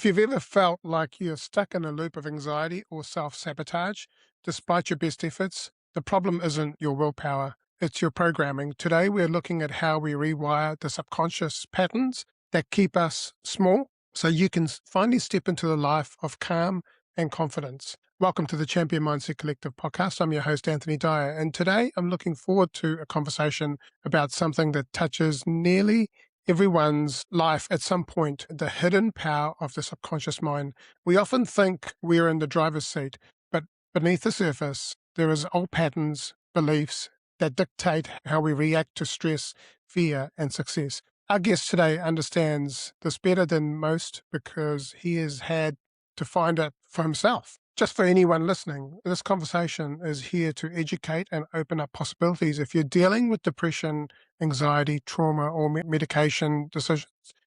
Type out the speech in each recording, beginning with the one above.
If you've ever felt like you're stuck in a loop of anxiety or self sabotage, despite your best efforts, the problem isn't your willpower, it's your programming. Today, we're looking at how we rewire the subconscious patterns that keep us small so you can finally step into the life of calm and confidence. Welcome to the Champion Mindset Collective podcast. I'm your host, Anthony Dyer, and today I'm looking forward to a conversation about something that touches nearly everyone's life at some point, the hidden power of the subconscious mind. We often think we're in the driver's seat, but beneath the surface, there is old patterns, beliefs that dictate how we react to stress, fear, and success. Our guest today understands this better than most because he has had to find it for himself. Just for anyone listening, this conversation is here to educate and open up possibilities. If you're dealing with depression, anxiety, trauma, or medication decisions,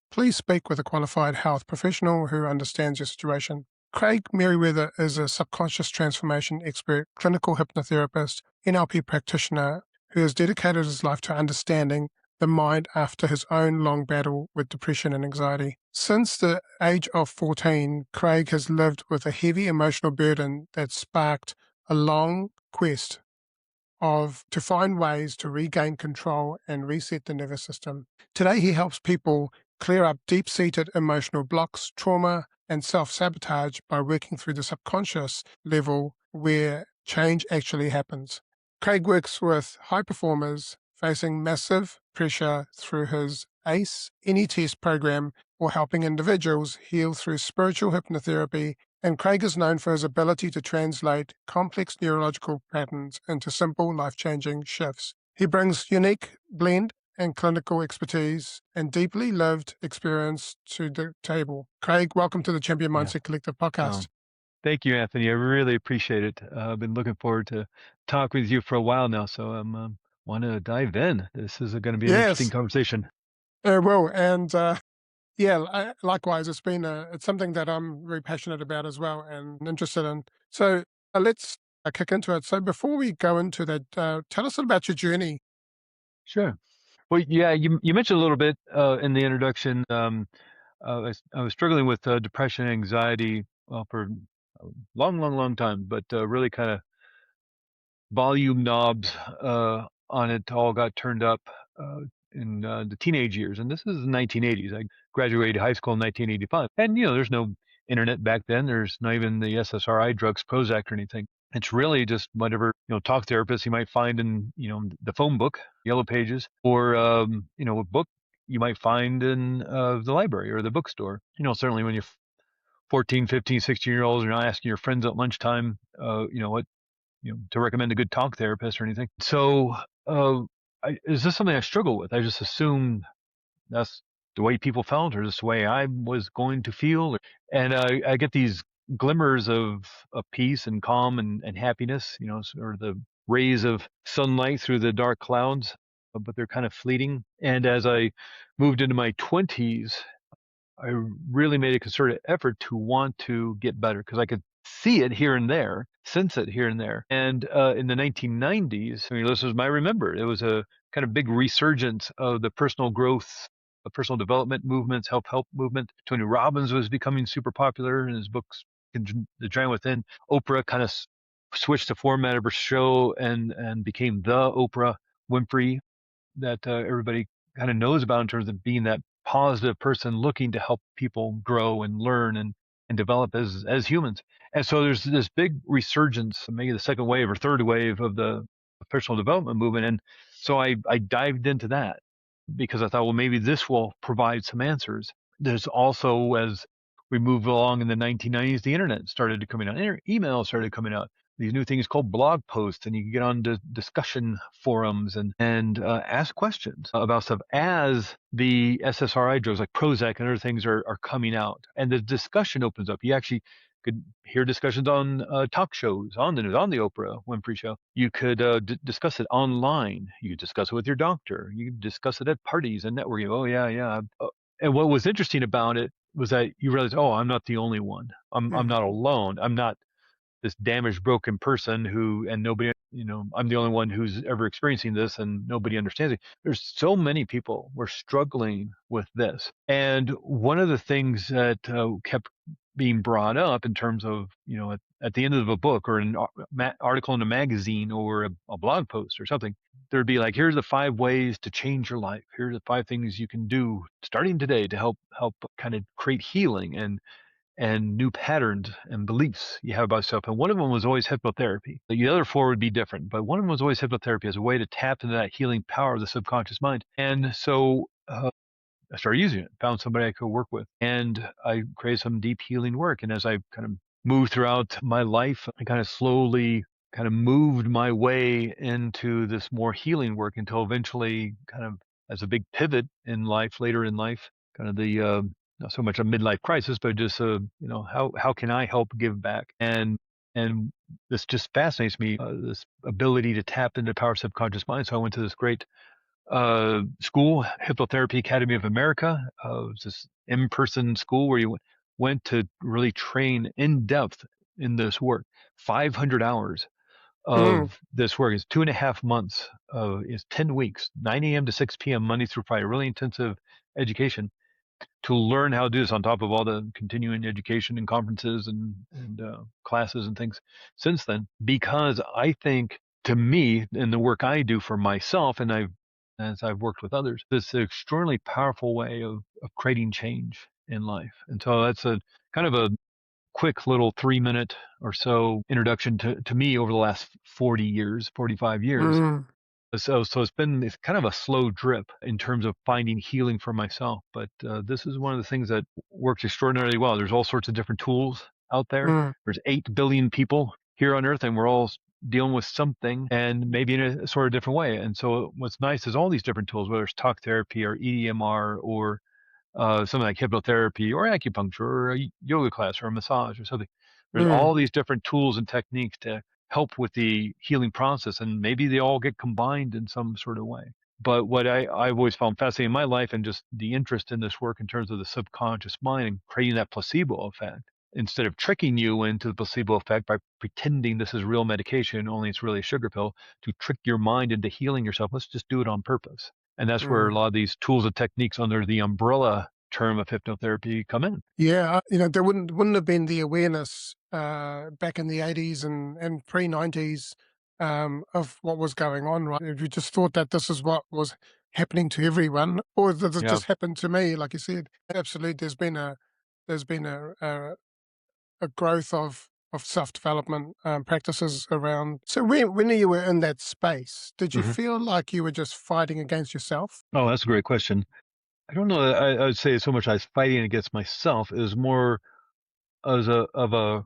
please speak with a qualified health professional who understands your situation. Craig Merriweather is a subconscious transformation expert, clinical hypnotherapist, NLP practitioner who has dedicated his life to understanding the mind after his own long battle with depression and anxiety. Since the age of 14, Craig has lived with a heavy emotional burden that sparked a long quest to find ways to regain control and reset the nervous system. Today, he helps people clear up deep-seated emotional blocks, trauma, and self-sabotage by working through the subconscious level where change actually happens. Craig works with high performers facing massive pressure through his ACE Any Test program or helping individuals heal through spiritual hypnotherapy. And Craig is known for his ability to translate complex neurological patterns into simple, life-changing shifts. He brings unique blend and clinical expertise and deeply lived experience to the table. Craig, welcome to the Champion Mindset Collective podcast. Thank you, Anthony. I really appreciate it. I've been looking forward to talking with you for a while now, so I want to dive in. This is going to be an interesting conversation. Well, and likewise, it's something that I'm very passionate about as well and interested in. So let's kick into it. So before we go into that, tell us about your journey. Sure. Well, yeah, you mentioned a little bit in the introduction. I was struggling with depression and anxiety for a long time, but really kind of volume knobs on it all got turned up in the teenage years. And this is the 1980s. I graduated high school in 1985. And, there's no internet back then. There's not even the SSRI drugs, Prozac or anything. It's really just whatever, talk therapist you might find in, the phone book, Yellow Pages, or, a book you might find in the library or the bookstore. Certainly when you're 14, 15, 16-year-olds, you're not asking your friends at lunchtime, what, to recommend a good talk therapist or anything. So, is this something I struggle with? I just assumed that's the way people felt, or this way I was going to feel. And I get these glimmers of peace and calm and happiness, or the rays of sunlight through the dark clouds, but they're kind of fleeting. And as I moved into my 20s, I really made a concerted effort to want to get better because I could see it here and there, sense it here and there. And in the 1990s, listeners might remember, it was a kind of big resurgence of the personal growth, personal development movements, help movement. Tony Robbins was becoming super popular in his books, The Giant Within. Oprah kind of switched the format of her show and became the Oprah Winfrey that everybody kind of knows about in terms of being that positive person looking to help people grow and learn and develop as humans. And so there's this big resurgence, maybe the second wave or third wave of the personal development movement. And so I dived into that because I thought, well, maybe this will provide some answers. There's also, as we move along in the 1990s, the internet started coming out, email started coming out, these new things called blog posts, and you can get on to discussion forums and ask questions about stuff as the SSRI drugs like Prozac and other things are coming out. And the discussion opens up. You actually could hear discussions on talk shows, on the news, on the Oprah Winfrey Show. You could discuss it online. You could discuss it with your doctor. You could discuss it at parties and networking. Oh, yeah. And what was interesting about it was that you realize, oh, I'm not the only one. I'm not alone. I'm not this damaged, broken person and nobody, I'm the only one who's ever experiencing this and nobody understands it. There's so many people were struggling with this. And one of the things that kept being brought up in terms of, at the end of a book or an article in a magazine or a blog post or something, there'd be like, here's the 5 ways to change your life. Here's the 5 things you can do starting today to help kind of create healing and new patterns and beliefs you have about yourself. And one of them was always hypnotherapy. The other 4 would be different, but one of them was always hypnotherapy as a way to tap into that healing power of the subconscious mind. And so I started using it, found somebody I could work with, and I created some deep healing work. And as I kind of moved throughout my life, I kind of slowly kind of moved my way into this more healing work until eventually kind of as a big pivot in life, later in life, kind of the not so much a midlife crisis, but just how can I help give back? And this just fascinates me, this ability to tap into the power of subconscious mind. So I went to this great school, Hypnotherapy Academy of America. It was this in-person school where you went to really train in depth in this work. 500 hours Mm. of this work. It's 2.5 months. It's 10 weeks, 9 a.m. to 6 p.m. Monday through Friday. Really intensive education to learn how to do this on top of all the continuing education and conferences and classes and things since then. Because I think, to me, in the work I do for myself, and as I've worked with others, this is an extraordinarily powerful way of creating change in life. And so that's a kind of a quick little 3-minute or so introduction to me over the last 45 years. Mm. So it's kind of a slow drip in terms of finding healing for myself. But this is one of the things that works extraordinarily well. There's all sorts of different tools out there. Mm. There's 8 billion people here on Earth, and we're all dealing with something, and maybe in a sort of different way. And so what's nice is all these different tools, whether it's talk therapy or EDMR or something like hypnotherapy or acupuncture or a yoga class or a massage or something. There's Mm. all these different tools and techniques to help with the healing process, and maybe they all get combined in some sort of way. But what I've always found fascinating in my life and just the interest in this work in terms of the subconscious mind and creating that placebo effect, instead of tricking you into the placebo effect by pretending this is real medication, only it's really a sugar pill, to trick your mind into healing yourself. Let's just do it on purpose. And that's where a Mm. lot of these tools and techniques under the umbrella term of hypnotherapy come in. Yeah, there wouldn't have been the awareness back in the 80s and pre-90s of what was going on, right? If you just thought that this is what was happening to everyone, or that it Yeah. just happened to me, like you said, absolutely, there's been a growth of self-development practices around. So when you were in that space, did you Hmm. feel like you were just fighting against yourself? Oh, that's a great question. I don't know that I would say so much I was fighting against myself. It was more as a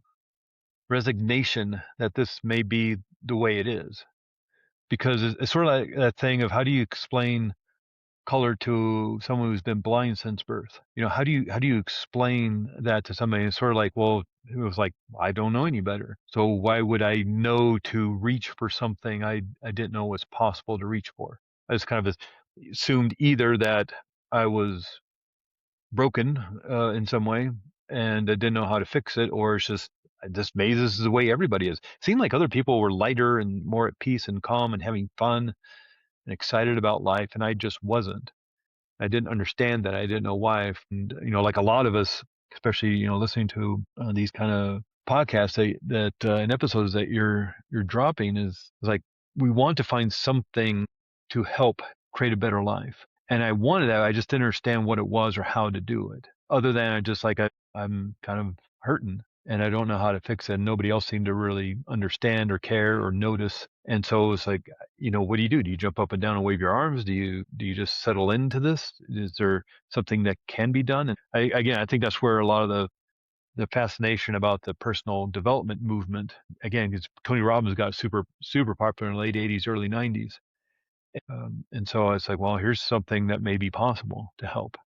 resignation that this may be the way it is. Because it's sort of like that thing of how do you explain color to someone who's been blind since birth? How do you explain that to somebody? It's sort of like, well, it was like, I don't know any better. So why would I know to reach for something I didn't know was possible to reach for? I just kind of assumed either that I was broken in some way and I didn't know how to fix it, or it's just this maze is the way everybody is. It seemed like other people were lighter and more at peace and calm and having fun and excited about life, and I just wasn't. I didn't understand that. I didn't know why. And like a lot of us, especially listening to these kind of podcasts that and episodes that you're dropping is like we want to find something to help create a better life. And I wanted that. I just didn't understand what it was or how to do it. Other than I just like I'm kind of hurting and I don't know how to fix it. And nobody else seemed to really understand or care or notice. And so it was like, what do you do? Do you jump up and down and wave your arms? Do you just settle into this? Is there something that can be done? And I think that's where a lot of the fascination about the personal development movement, again, because Tony Robbins got super, super popular in the late 80s, early 90s. And so it's like, well, here's something that may be possible to help.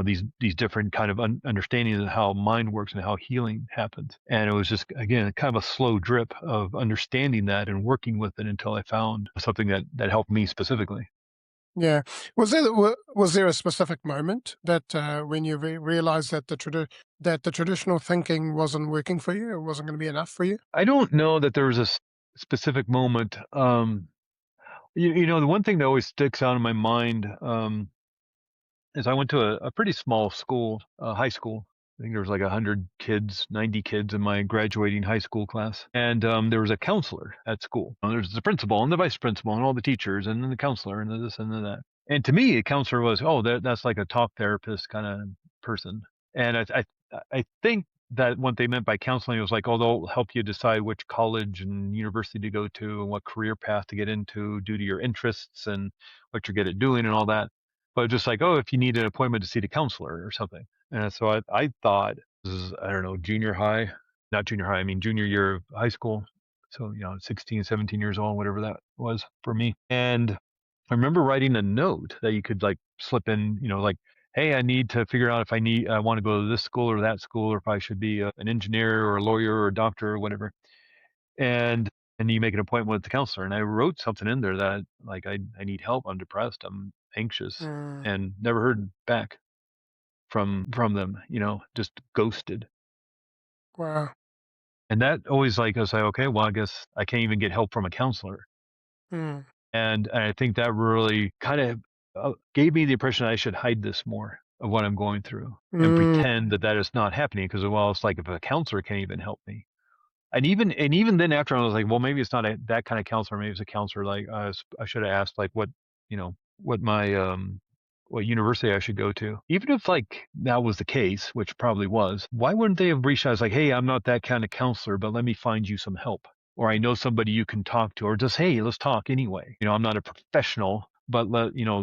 These different kind of understandings of how mind works and how healing happens. And it was just, again, kind of a slow drip of understanding that and working with it until I found something that helped me specifically. Yeah. Was there a specific moment that, when you realized that that the traditional thinking wasn't working for you, it wasn't gonna be enough for you? I don't know that there was a specific moment. The one thing that always sticks out in my mind is I went to a pretty small school, high school. I think there was like 100 kids, 90 kids in my graduating high school class. And there was a counselor at school. There's the principal and the vice principal and all the teachers and then the counselor and this and then that. And to me, a counselor was, oh, that's like a talk therapist kind of person. And I think that what they meant by counseling was like, oh, they'll help you decide which college and university to go to and what career path to get into due to your interests and what you're good at doing and all that. But just like, oh, if you need an appointment to see the counselor or something. And so I thought this is, I don't know, junior high, not junior high, I mean junior year of high school. So, 16, 17 years old, whatever that was for me. And I remember writing a note that you could like slip in, like, hey, I need to figure out if I want to go to this school or that school, or if I should be an engineer or a lawyer or a doctor or whatever. And you make an appointment with the counselor. And I wrote something in there that like I need help. I'm depressed. I'm anxious, Mm, and never heard back from them. Just ghosted. wow. And that always like I was like, okay, well, I guess I can't even get help from a counselor. Mm, And I think that really kind of gave me the impression I should hide this more of what I'm going through and mm, pretend that is not happening. Because well, it's like if a counselor can't even help me. And even then after I was like, well, maybe it's not that kind of counselor. Maybe it's a counselor like I should have asked like what my what university I should go to. Even if like that was the case, which probably was, why wouldn't they have reached out? It's like, hey, I'm not that kind of counselor, but let me find you some help. Or I know somebody you can talk to, or just hey, let's talk anyway. I'm not a professional, but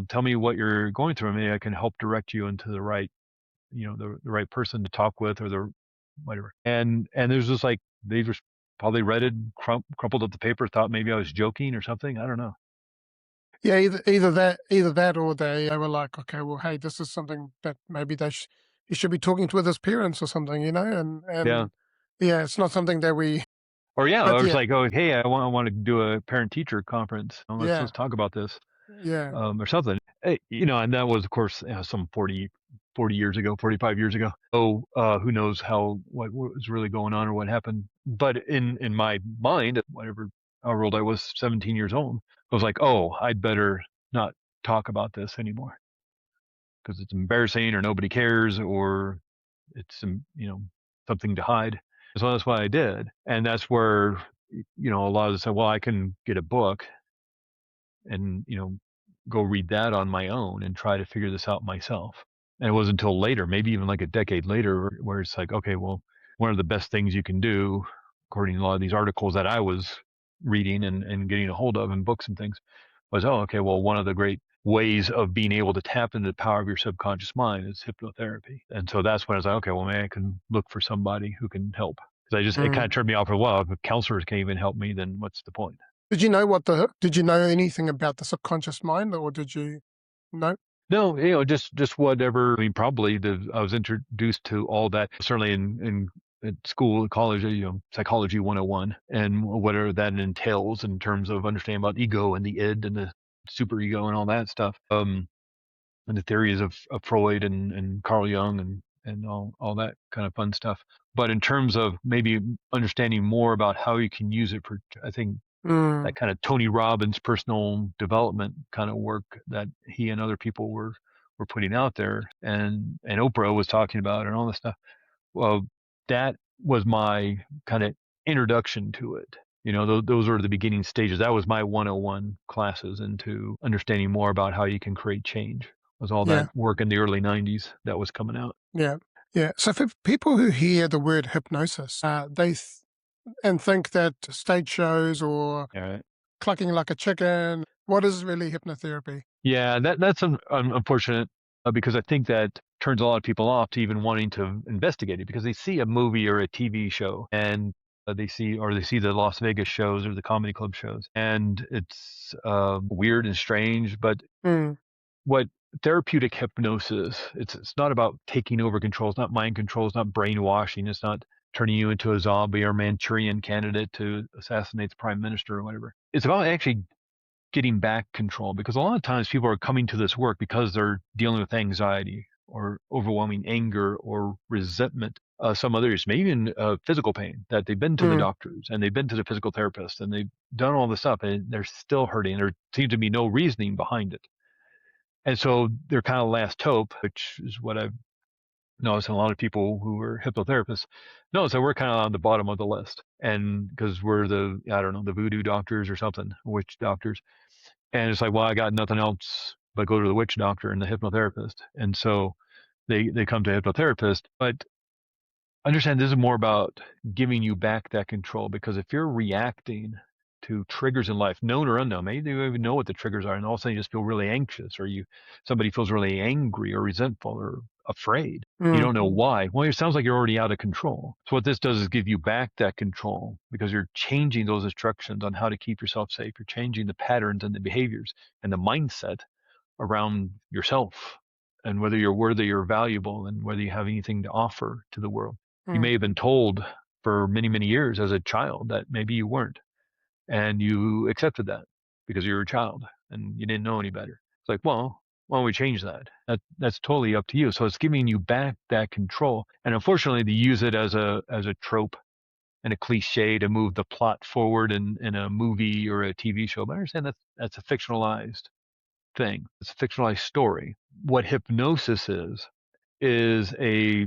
tell me what you're going through. Maybe I can help direct you into the right, the right person to talk with, or the whatever. And there's just like they just probably read it, crumpled up the paper, thought maybe I was joking or something. I don't know. yeah, either that or they were like, "Okay, well, hey, this is something that maybe he should be talking to with his parents or something," Yeah. and yeah, it's not something that we Or yeah, but or it's yeah, like, oh, hey, I want to do a parent teacher conference. Let's yeah, talk about this, yeah, or something. And that was of course some 40 years ago, 45 years ago. Oh, who knows what was really going on or what happened. But in my mind, whatever, however old I was, 17 years old, I was like, oh, I'd better not talk about this anymore because it's embarrassing or nobody cares or it's something to hide. So that's what I did, and that's where a lot of them said, well, I can get a book and go read that on my own and try to figure this out myself. And it wasn't until later, maybe even like a decade later, where it's like, okay, well, one of the best things you can do, according to a lot of these articles that I was reading and getting a hold of in books and things, was, oh, okay, well, one of the great ways of being able to tap into the power of your subconscious mind is hypnotherapy. And so that's when I was like, okay, well, maybe I can look for somebody who can help. Because it kind of mm. turned me off for a while. If counselors can't even help me, then what's the point? Did you know anything about the subconscious mind, or did you know? No, just whatever. I mean, probably I was introduced to all that certainly in at school, college, psychology 101, and whatever that entails in terms of understanding about ego and the id and the superego and all that stuff. And the theories of Freud and Carl Jung and all that kind of fun stuff. But in terms of maybe understanding more about how you can use it for, I think Mm, that kind of Tony Robbins personal development kind of work that he and other people were putting out there, and Oprah was talking about and all this stuff. Well, that was my kind of introduction to it. Those were the beginning stages. That was my 101 classes into understanding more about how you can create change. Was all that yeah, work in the early 90s that was coming out. yeah, yeah. So for people who hear the word hypnosis, and think that stage shows or All right. clucking like a chicken. What is really hypnotherapy? Yeah, that's unfortunate because I think that turns a lot of people off to even wanting to investigate it because they see a movie or a TV show and they see the Las Vegas shows or the comedy club shows and it's weird and strange. But Mm, what therapeutic hypnosis, it's not about taking over control. It's not mind control. It's not brainwashing. It's not turning you into a zombie or Manchurian candidate to assassinate the prime minister or whatever. It's about actually getting back control, because a lot of times people are coming to this work because they're dealing with anxiety or overwhelming anger or resentment. Some others may even physical pain, that they've been to the Mm. doctors and they've been to the physical therapist and they've done all this stuff and they're still hurting. There seems to be no reasoning behind it. And so they're kind of last hope, which is what I've noticed in a lot of people who are hypnotherapists. Notice that we're kind of on the bottom of the list. And because we're the, I don't know, the voodoo doctors or something, witch doctors. And it's like, well, I got nothing else but go to the witch doctor and the hypnotherapist. And so they come to a hypnotherapist. But understand this is more about giving you back that control, because if you're reacting to triggers in life, known or unknown, maybe you don't even know what the triggers are, and all of a sudden you just feel really anxious, or somebody feels really angry or resentful or afraid. You Mm. don't know why. Well, it sounds like you're already out of control. So what this does is give you back that control, because you're changing those instructions on how to keep yourself safe. You're changing the patterns and the behaviors and the mindset around yourself, and whether you're worthy or valuable, and whether you have anything to offer to the world. You Mm. may have been told for many, many years as a child that maybe you weren't, and you accepted that because you were a child and you didn't know any better. It's like, well, why don't we change that? That's totally up to you. So it's giving you back that control. And unfortunately, they use it as a trope and a cliche to move the plot forward in a movie or a TV show. But I understand that's a fictionalized thing. It's a fictionalized story. What hypnosis is a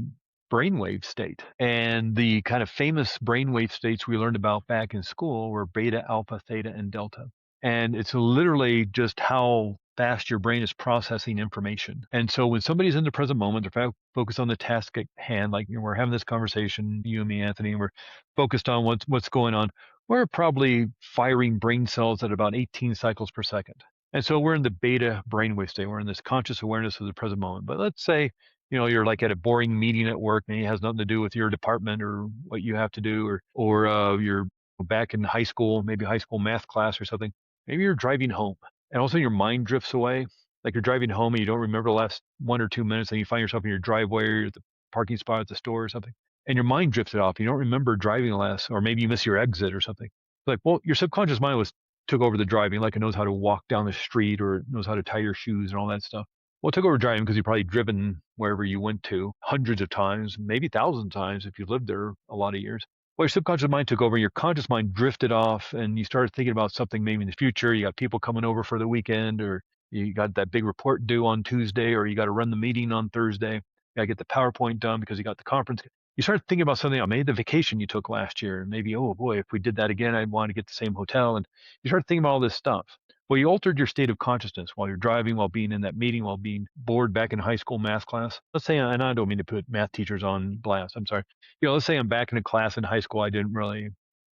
brainwave state. And the kind of famous brainwave states we learned about back in school were beta, alpha, theta, and delta. And it's literally just how fast your brain is processing information. And so when somebody's in the present moment, they're focused on the task at hand, like, we're having this conversation, you and me, Anthony, and we're focused on what's going on. We're probably firing brain cells at about 18 cycles per second. And so we're in the beta brainwave state. We're in this conscious awareness of the present moment. But let's say, you're like at a boring meeting at work, and it has nothing to do with your department or what you have to do, or you're back in high school, maybe high school math class or something. Maybe you're driving home, and all of a sudden your mind drifts away. Like you're driving home and you don't remember the last 1 or 2 minutes, and you find yourself in your driveway or at the parking spot at the store or something, and your mind drifted off. You don't remember driving the last, or maybe you miss your exit or something. It's like, well, your subconscious mind took over the driving, like it knows how to walk down the street or it knows how to tie your shoes and all that stuff. Well, it took over driving because you've probably driven wherever you went to hundreds of times, maybe thousands of times if you lived there a lot of years. Well, your subconscious mind took over, your conscious mind drifted off, and you started thinking about something maybe in the future. You got people coming over for the weekend, or you got that big report due on Tuesday, or you got to run the meeting on Thursday. You got to get the PowerPoint done because you got the conference. You start thinking about something, maybe the vacation you took last year, and maybe, oh boy, if we did that again, I'd want to get the same hotel. And you start thinking about all this stuff. Well, you altered your state of consciousness while you're driving, while being in that meeting, while being bored back in high school math class. Let's say, and I don't mean to put math teachers on blast, I'm sorry. Let's say I'm back in a class in high school I didn't really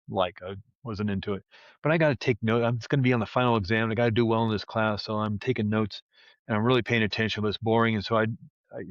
like, I wasn't into it, but I got to take notes. I'm just going to be on the final exam. I got to do well in this class. So I'm taking notes and I'm really paying attention, but it's boring. And so I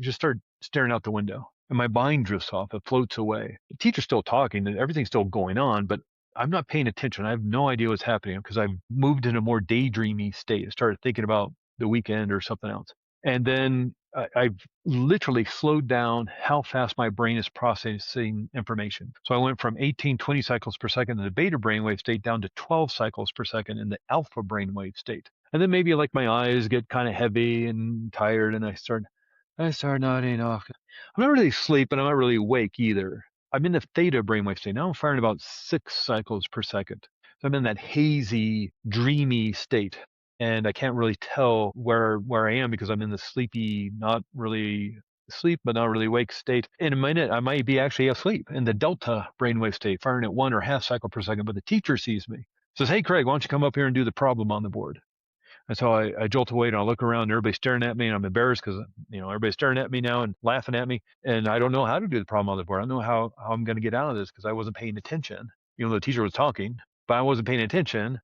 just start staring out the window and my mind drifts off. It floats away. The teacher's still talking and everything's still going on, but I'm not paying attention. I have no idea what's happening because I've moved in a more daydreamy state. I started thinking about the weekend or something else. And then I've literally slowed down how fast my brain is processing information. So I went from 18, 20 cycles per second in the beta brainwave state down to 12 cycles per second in the alpha brainwave state. And then maybe like my eyes get kind of heavy and tired and I start nodding off. I'm not really asleep, but I'm not really awake either. I'm in the theta brainwave state. Now I'm firing about 6 cycles per second. So I'm in that hazy, dreamy state. And I can't really tell where I am because I'm in the sleepy, not really asleep, but not really awake state. In a minute, I might be actually asleep in the delta brainwave state, firing at 1.5 cycle per second. But the teacher sees me, says, "Hey, Craig, why don't you come up here and do the problem on the board?" And so I jolt away and I look around and everybody's staring at me and I'm embarrassed because, everybody's staring at me now and laughing at me. And I don't know how to do the problem on the board. I don't know how I'm going to get out of this because I wasn't paying attention. The teacher was talking, but I wasn't paying attention.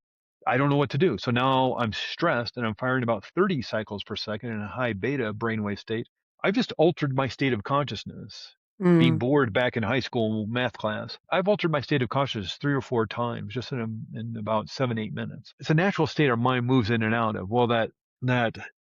I don't know what to do. So now I'm stressed and I'm firing about 30 cycles per second in a high beta brainwave state. I've just altered my state of consciousness. Being Mm. bored back in high school math class, I've altered my state of consciousness 3 or 4 times just in about 7, 8 minutes. It's a natural state our mind moves in and out of. Well, that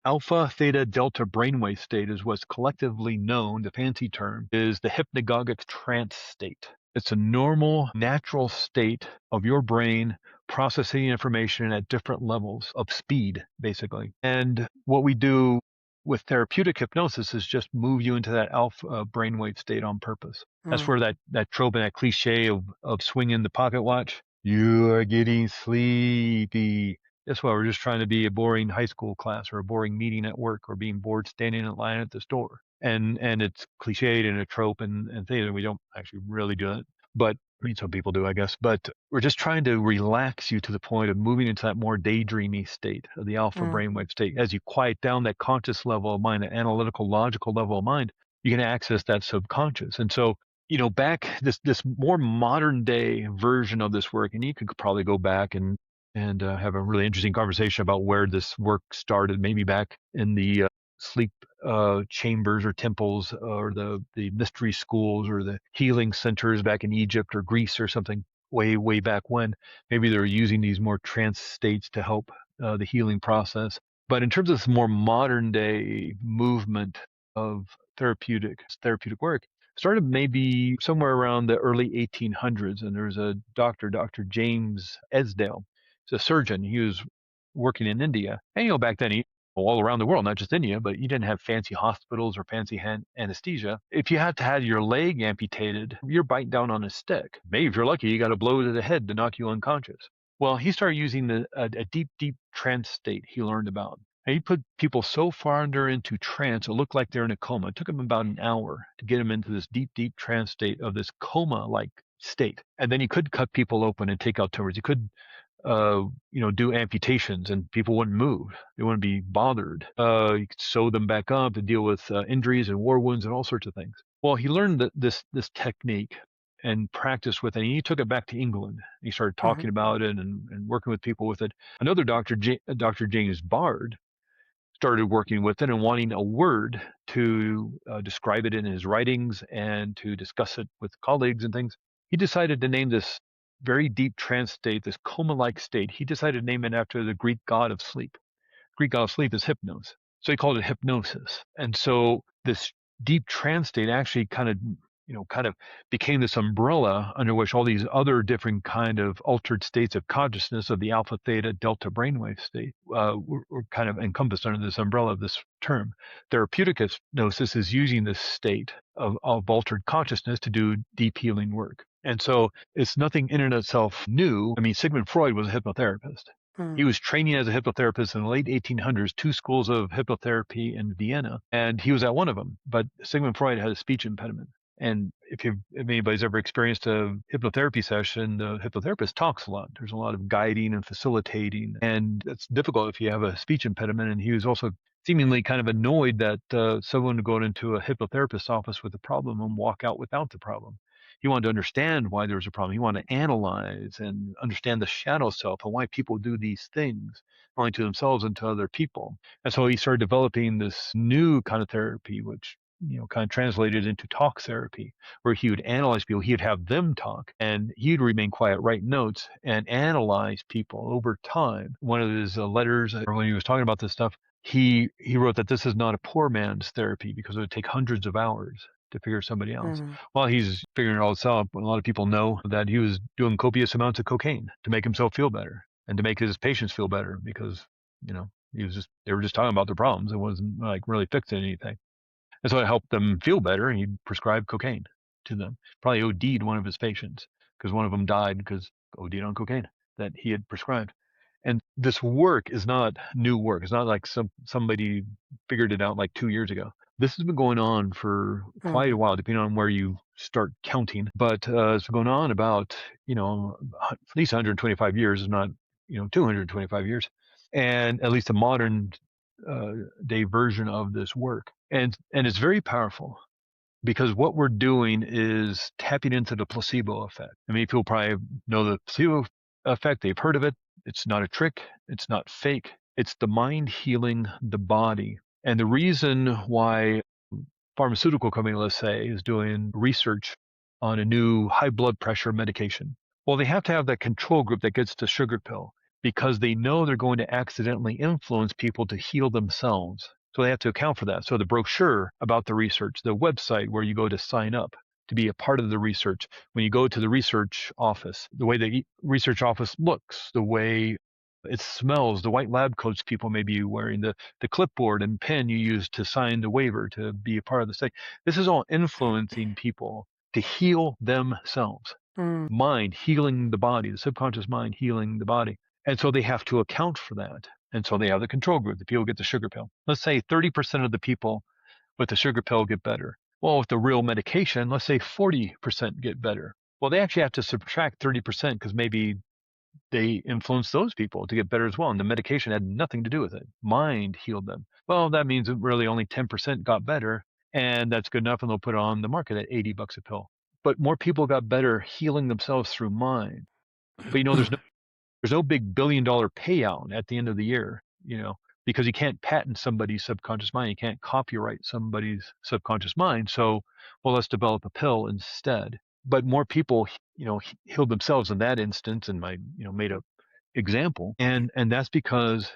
alpha, theta, delta brainwave state is what's collectively known, the fancy term, is the hypnagogic trance state. It's a normal, natural state of your brain processing information at different levels of speed, basically. And what we do with therapeutic hypnosis is just move you into that alpha brainwave state on purpose. That's Mm. where that trope and that cliche of swinging the pocket watch, you are getting sleepy. That's why we're just trying to be a boring high school class or a boring meeting at work or being bored standing in line at the store. And it's cliched and a trope and things, and we don't actually really do it. But I mean, some people do, I guess. But we're just trying to relax you to the point of moving into that more daydreamy state of the alpha Mm. brainwave state. As you quiet down that conscious level of mind, that analytical, logical level of mind, you can access that subconscious. And so, back this more modern day version of this work, and you could probably go back and have a really interesting conversation about where this work started, maybe back in the sleep chambers or temples or the mystery schools or the healing centers back in Egypt or Greece or something way back when. Maybe they're using these more trance states to help the healing process. But in terms of this more modern day movement of therapeutic work, started maybe somewhere around the early 1800s, and there's a doctor, Dr. James Esdale. He's a surgeon. He was working in India, and back then all around the world, not just India, but you didn't have fancy hospitals or fancy anesthesia. If you had to have your leg amputated, you're biting down on a stick. Maybe if you're lucky, you got a blow to the head to knock you unconscious. Well, he started using a deep trance state he learned about. And he put people so far into trance, it looked like they're in a coma. It took him about an hour to get them into this deep trance state of this coma-like state. And then he could cut people open and take out tumors. He could do amputations and people wouldn't move. They wouldn't be bothered. You could sew them back up to deal with injuries and war wounds and all sorts of things. Well, he learned this technique and practiced with it. And he took it back to England. He started Mm-hmm. talking about it and working with people with it. Another doctor, Dr. James Bard, started working with it and wanting a word to describe it in his writings and to discuss it with colleagues and things. He decided to name this very deep trance state, this coma-like state. He decided to name it after the Greek god of sleep. Greek god of sleep is Hypnos. So he called it hypnosis. And so this deep trance state actually kind of became this umbrella under which all these other different kind of altered states of consciousness of the alpha, theta, delta brainwave state were kind of encompassed under this umbrella of this term. Therapeutic hypnosis is using this state of altered consciousness to do deep healing work. And so it's nothing in and of itself new. I mean, Sigmund Freud was a hypnotherapist. He was training as a hypnotherapist in the late 1800s, two schools of hypnotherapy in Vienna, and he was at one of them. But Sigmund Freud had a speech impediment. And if anybody's ever experienced a hypnotherapy session, the hypnotherapist talks a lot. There's a lot of guiding and facilitating, and it's difficult if you have a speech impediment. And he was also seemingly kind of annoyed that someone would go into a hypnotherapist's office with a problem and walk out without the problem. He wanted to understand why there was a problem. He wanted to analyze and understand the shadow self and why people do these things, not only to themselves and to other people. And so he started developing this new kind of therapy, which kind of translated into talk therapy, where he would analyze people. He would have them talk, and he'd remain quiet, write notes, and analyze people over time. One of his letters, when he was talking about this stuff, he wrote that this is not a poor man's therapy because it would take hundreds of hours to figure somebody else. Mm-hmm. While he's figuring all this out, a lot of people know that he was doing copious amounts of cocaine to make himself feel better and to make his patients feel better because, they were just talking about their problems. It wasn't like really fixing anything. And so it helped them feel better, and he prescribed cocaine to them. Probably OD'd one of his patients because one of them died because OD'd on cocaine that he had prescribed. And this work is not new work. It's not like somebody figured it out like 2 years ago. This has been going on for quite a while, depending on where you start counting. But it's been going on about, at least 125 years, if not, 225 years. And at least a modern day version of this work. And it's very powerful because what we're doing is tapping into the placebo effect. I mean, people probably know the placebo effect. They've heard of it. It's not a trick. It's not fake. It's the mind healing the body. And the reason why pharmaceutical company, let's say, is doing research on a new high blood pressure medication. Well, they have to have that control group that gets the sugar pill because they know they're going to accidentally influence people to heal themselves. So they have to account for that. So the brochure about the research, the website where you go to sign up to be a part of the research. When you go to the research office, the way the research office looks, the way it smells, the white lab coats people may be wearing, the clipboard and pen you use to sign the waiver to be a part of the study. This is all influencing people to heal themselves. Mm. Mind healing the body, the subconscious mind healing the body. And so they have to account for that. And so they have the control group, the people get the sugar pill. Let's say 30% of the people with the sugar pill get better. Well, with the real medication, let's say 40% get better. Well, they actually have to subtract 30% because maybe they influenced those people to get better as well. And the medication had nothing to do with it. Mind healed them. Well, that means that really only 10% got better. And that's good enough. And they'll put it on the market at $80 a pill. But more people got better healing themselves through mind. But there's no big $1 billion payout at the end of the year, because you can't patent somebody's subconscious mind. You can't copyright somebody's subconscious mind. So, well, let's develop a pill instead. But more people, healed themselves in that instance, and made a example, and that's because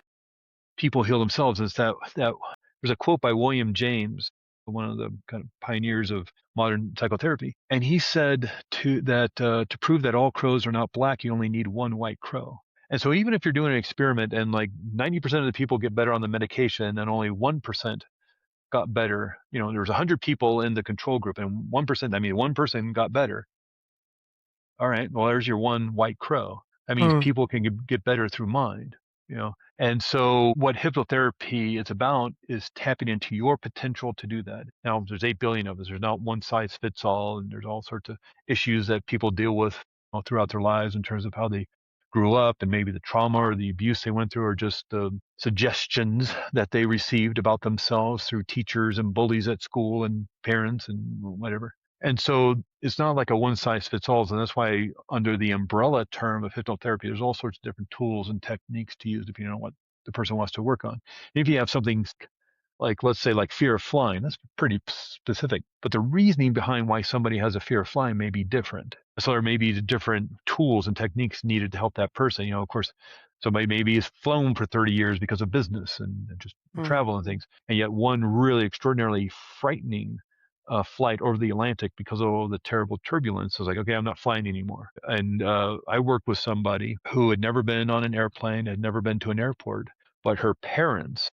people heal themselves. Is that there's a quote by William James, one of the kind of pioneers of modern psychotherapy, and he said to prove that all crows are not black, you only need one white crow. And so even if you're doing an experiment and like 90% of the people get better on the medication and only 1% got better, there's 100 people in the control group and 1%, one person got better. All right, well, there's your one white crow. That means people can get better through mind, And so what hypnotherapy is about is tapping into your potential to do that. Now, there's 8 billion of us. There's not one size fits all, and there's all sorts of issues that people deal with throughout their lives in terms of how they grew up and maybe the trauma or the abuse they went through, or just the suggestions that they received about themselves through teachers and bullies at school and parents and whatever. And so it's not like a one size fits all. And that's why under the umbrella term of hypnotherapy, there's all sorts of different tools and techniques to use depending on what the person wants to work on. If you have something like, let's say, like fear of flying, that's pretty specific. But the reasoning behind why somebody has a fear of flying may be different. So there may be different tools and techniques needed to help that person. Of course, somebody maybe has flown for 30 years because of business and just travel and things. And yet one really extraordinarily frightening flight over the Atlantic because of all the terrible turbulence. I was like, okay, I'm not flying anymore. And I worked with somebody who had never been on an airplane, had never been to an airport, but her parents,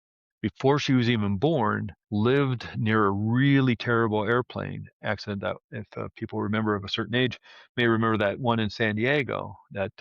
before she was even born, lived near a really terrible airplane accident that, if people remember of a certain age, may remember that one in San Diego that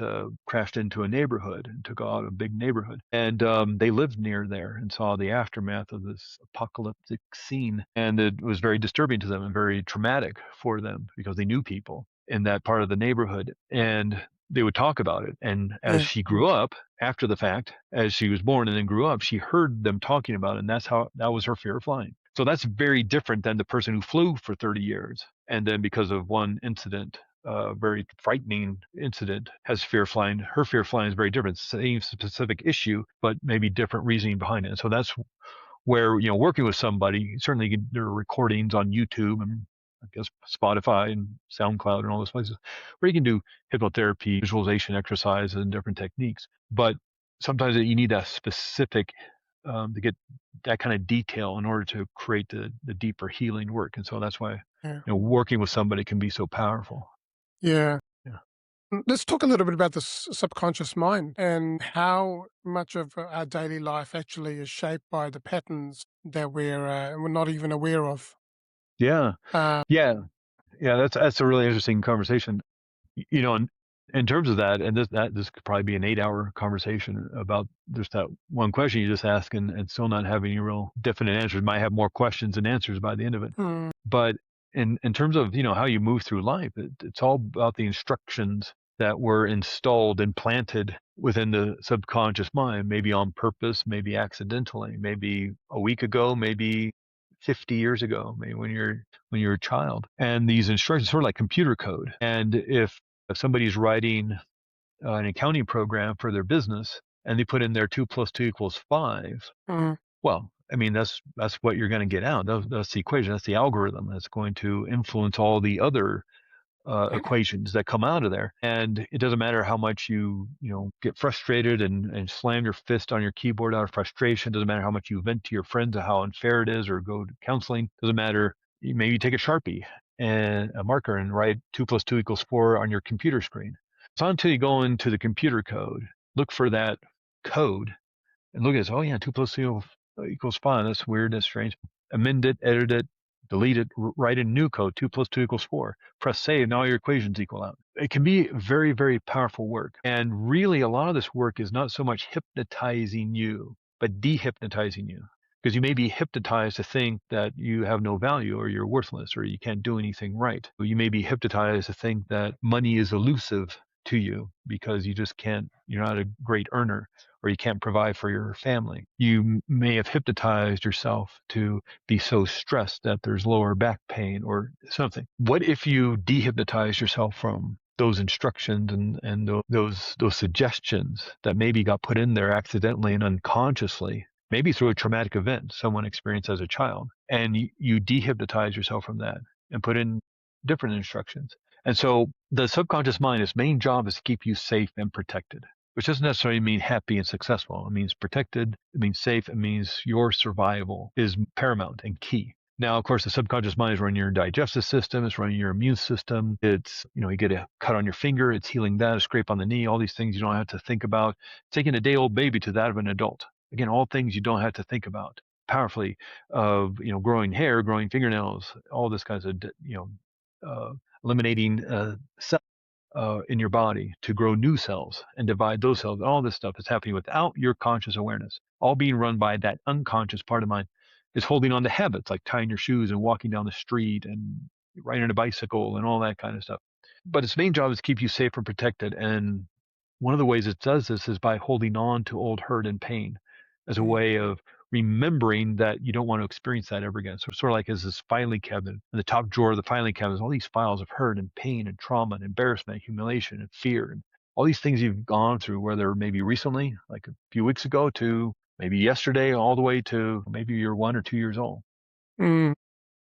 crashed into a neighborhood and took out a big neighborhood. And they lived near there and saw the aftermath of this apocalyptic scene. And it was very disturbing to them and very traumatic for them because they knew people in that part of the neighborhood. And they would talk about it. And as she grew up, after the fact, as she was born and then grew up, she heard them talking about it. And that was her fear of flying. So that's very different than the person who flew for 30 years. And then because of one incident, very frightening incident, has fear of flying. Her fear of flying is very different. Same specific issue, but maybe different reasoning behind it. And so that's where, working with somebody, certainly there are recordings on YouTube and I guess Spotify and SoundCloud and all those places where you can do hypnotherapy, visualization exercises and different techniques. But sometimes you need that specific to get that kind of detail in order to create the deeper healing work. And so that's why working with somebody can be so powerful. Yeah. Yeah. Let's talk a little bit about the subconscious mind and how much of our daily life actually is shaped by the patterns that we're not even aware of. Yeah. Uh, Yeah. That's a really interesting conversation. In terms of that, and this could probably be an 8-hour conversation about just that one question you just asked, and still not having any real definite answers. Might have more questions than answers by the end of it. But in terms of how you move through life, it's all about the instructions that were installed and planted within the subconscious mind, maybe on purpose, maybe accidentally, maybe a week ago, maybe 50 years ago, maybe when you're a child. And these instructions sort of like computer code. And if somebody's writing an accounting program for their business and they put in their 2 + 2 = 5, well, that's what you're going to get out. That's the equation. That's the algorithm that's going to influence all the other equations that come out of there. And it doesn't matter how much you get frustrated and slam your fist on your keyboard out of frustration. Doesn't matter how much you vent to your friends of how unfair it is or go to counseling. Doesn't matter. Maybe you take a Sharpie and a marker and write 2 plus 2 equals 4 on your computer screen. It's not until you go into the computer code, look for that code, and look at it. Oh yeah, 2 plus 2 equals 5. That's weird. That's strange. Amend it, edit it, delete it, write in new code. 2 plus 2 equals 4. Press save, and all your equations equal out. It can be very, very powerful work. And really, a lot of this work is not so much hypnotizing you, but dehypnotizing you. Because you may be hypnotized to think that you have no value or you're worthless or you can't do anything right. You may be hypnotized to think that money is elusive to you because you just can't, you're not a great earner or you can't provide for your family. You may have hypnotized yourself to be so stressed that there's lower back pain or something. What if you dehypnotize yourself from those instructions and those suggestions that maybe got put in there accidentally and unconsciously, maybe through a traumatic event someone experienced as a child, and you dehypnotize yourself from that and put in different instructions. And so the subconscious mind, its main job is to keep you safe and protected, which doesn't necessarily mean happy and successful. It means protected, it means safe, it means your survival is paramount and key. Now, of course, the subconscious mind is running your digestive system, it's running your immune system. It's, you get a cut on your finger, it's healing that, a scrape on the knee, all these things you don't have to think about. Taking a day-old baby to that of an adult. Again, all things you don't have to think about powerfully of, growing hair, growing fingernails, all this kinds of, eliminating cells in your body to grow new cells and divide those cells. All this stuff is happening without your conscious awareness, all being run by that unconscious part of mind. Is holding on to habits like tying your shoes and walking down the street and riding a bicycle and all that kind of stuff. But its main job is to keep you safe and protected. And one of the ways it does this is by holding on to old hurt and pain as a way of remembering that you don't want to experience that ever again. So sort of like as this filing cabinet, in the top drawer of the filing cabinet, all these files of hurt and pain and trauma and embarrassment, humiliation and fear, and all these things you've gone through, whether maybe recently, like a few weeks ago, to maybe yesterday, all the way to maybe you're 1 or 2 years old. Mm.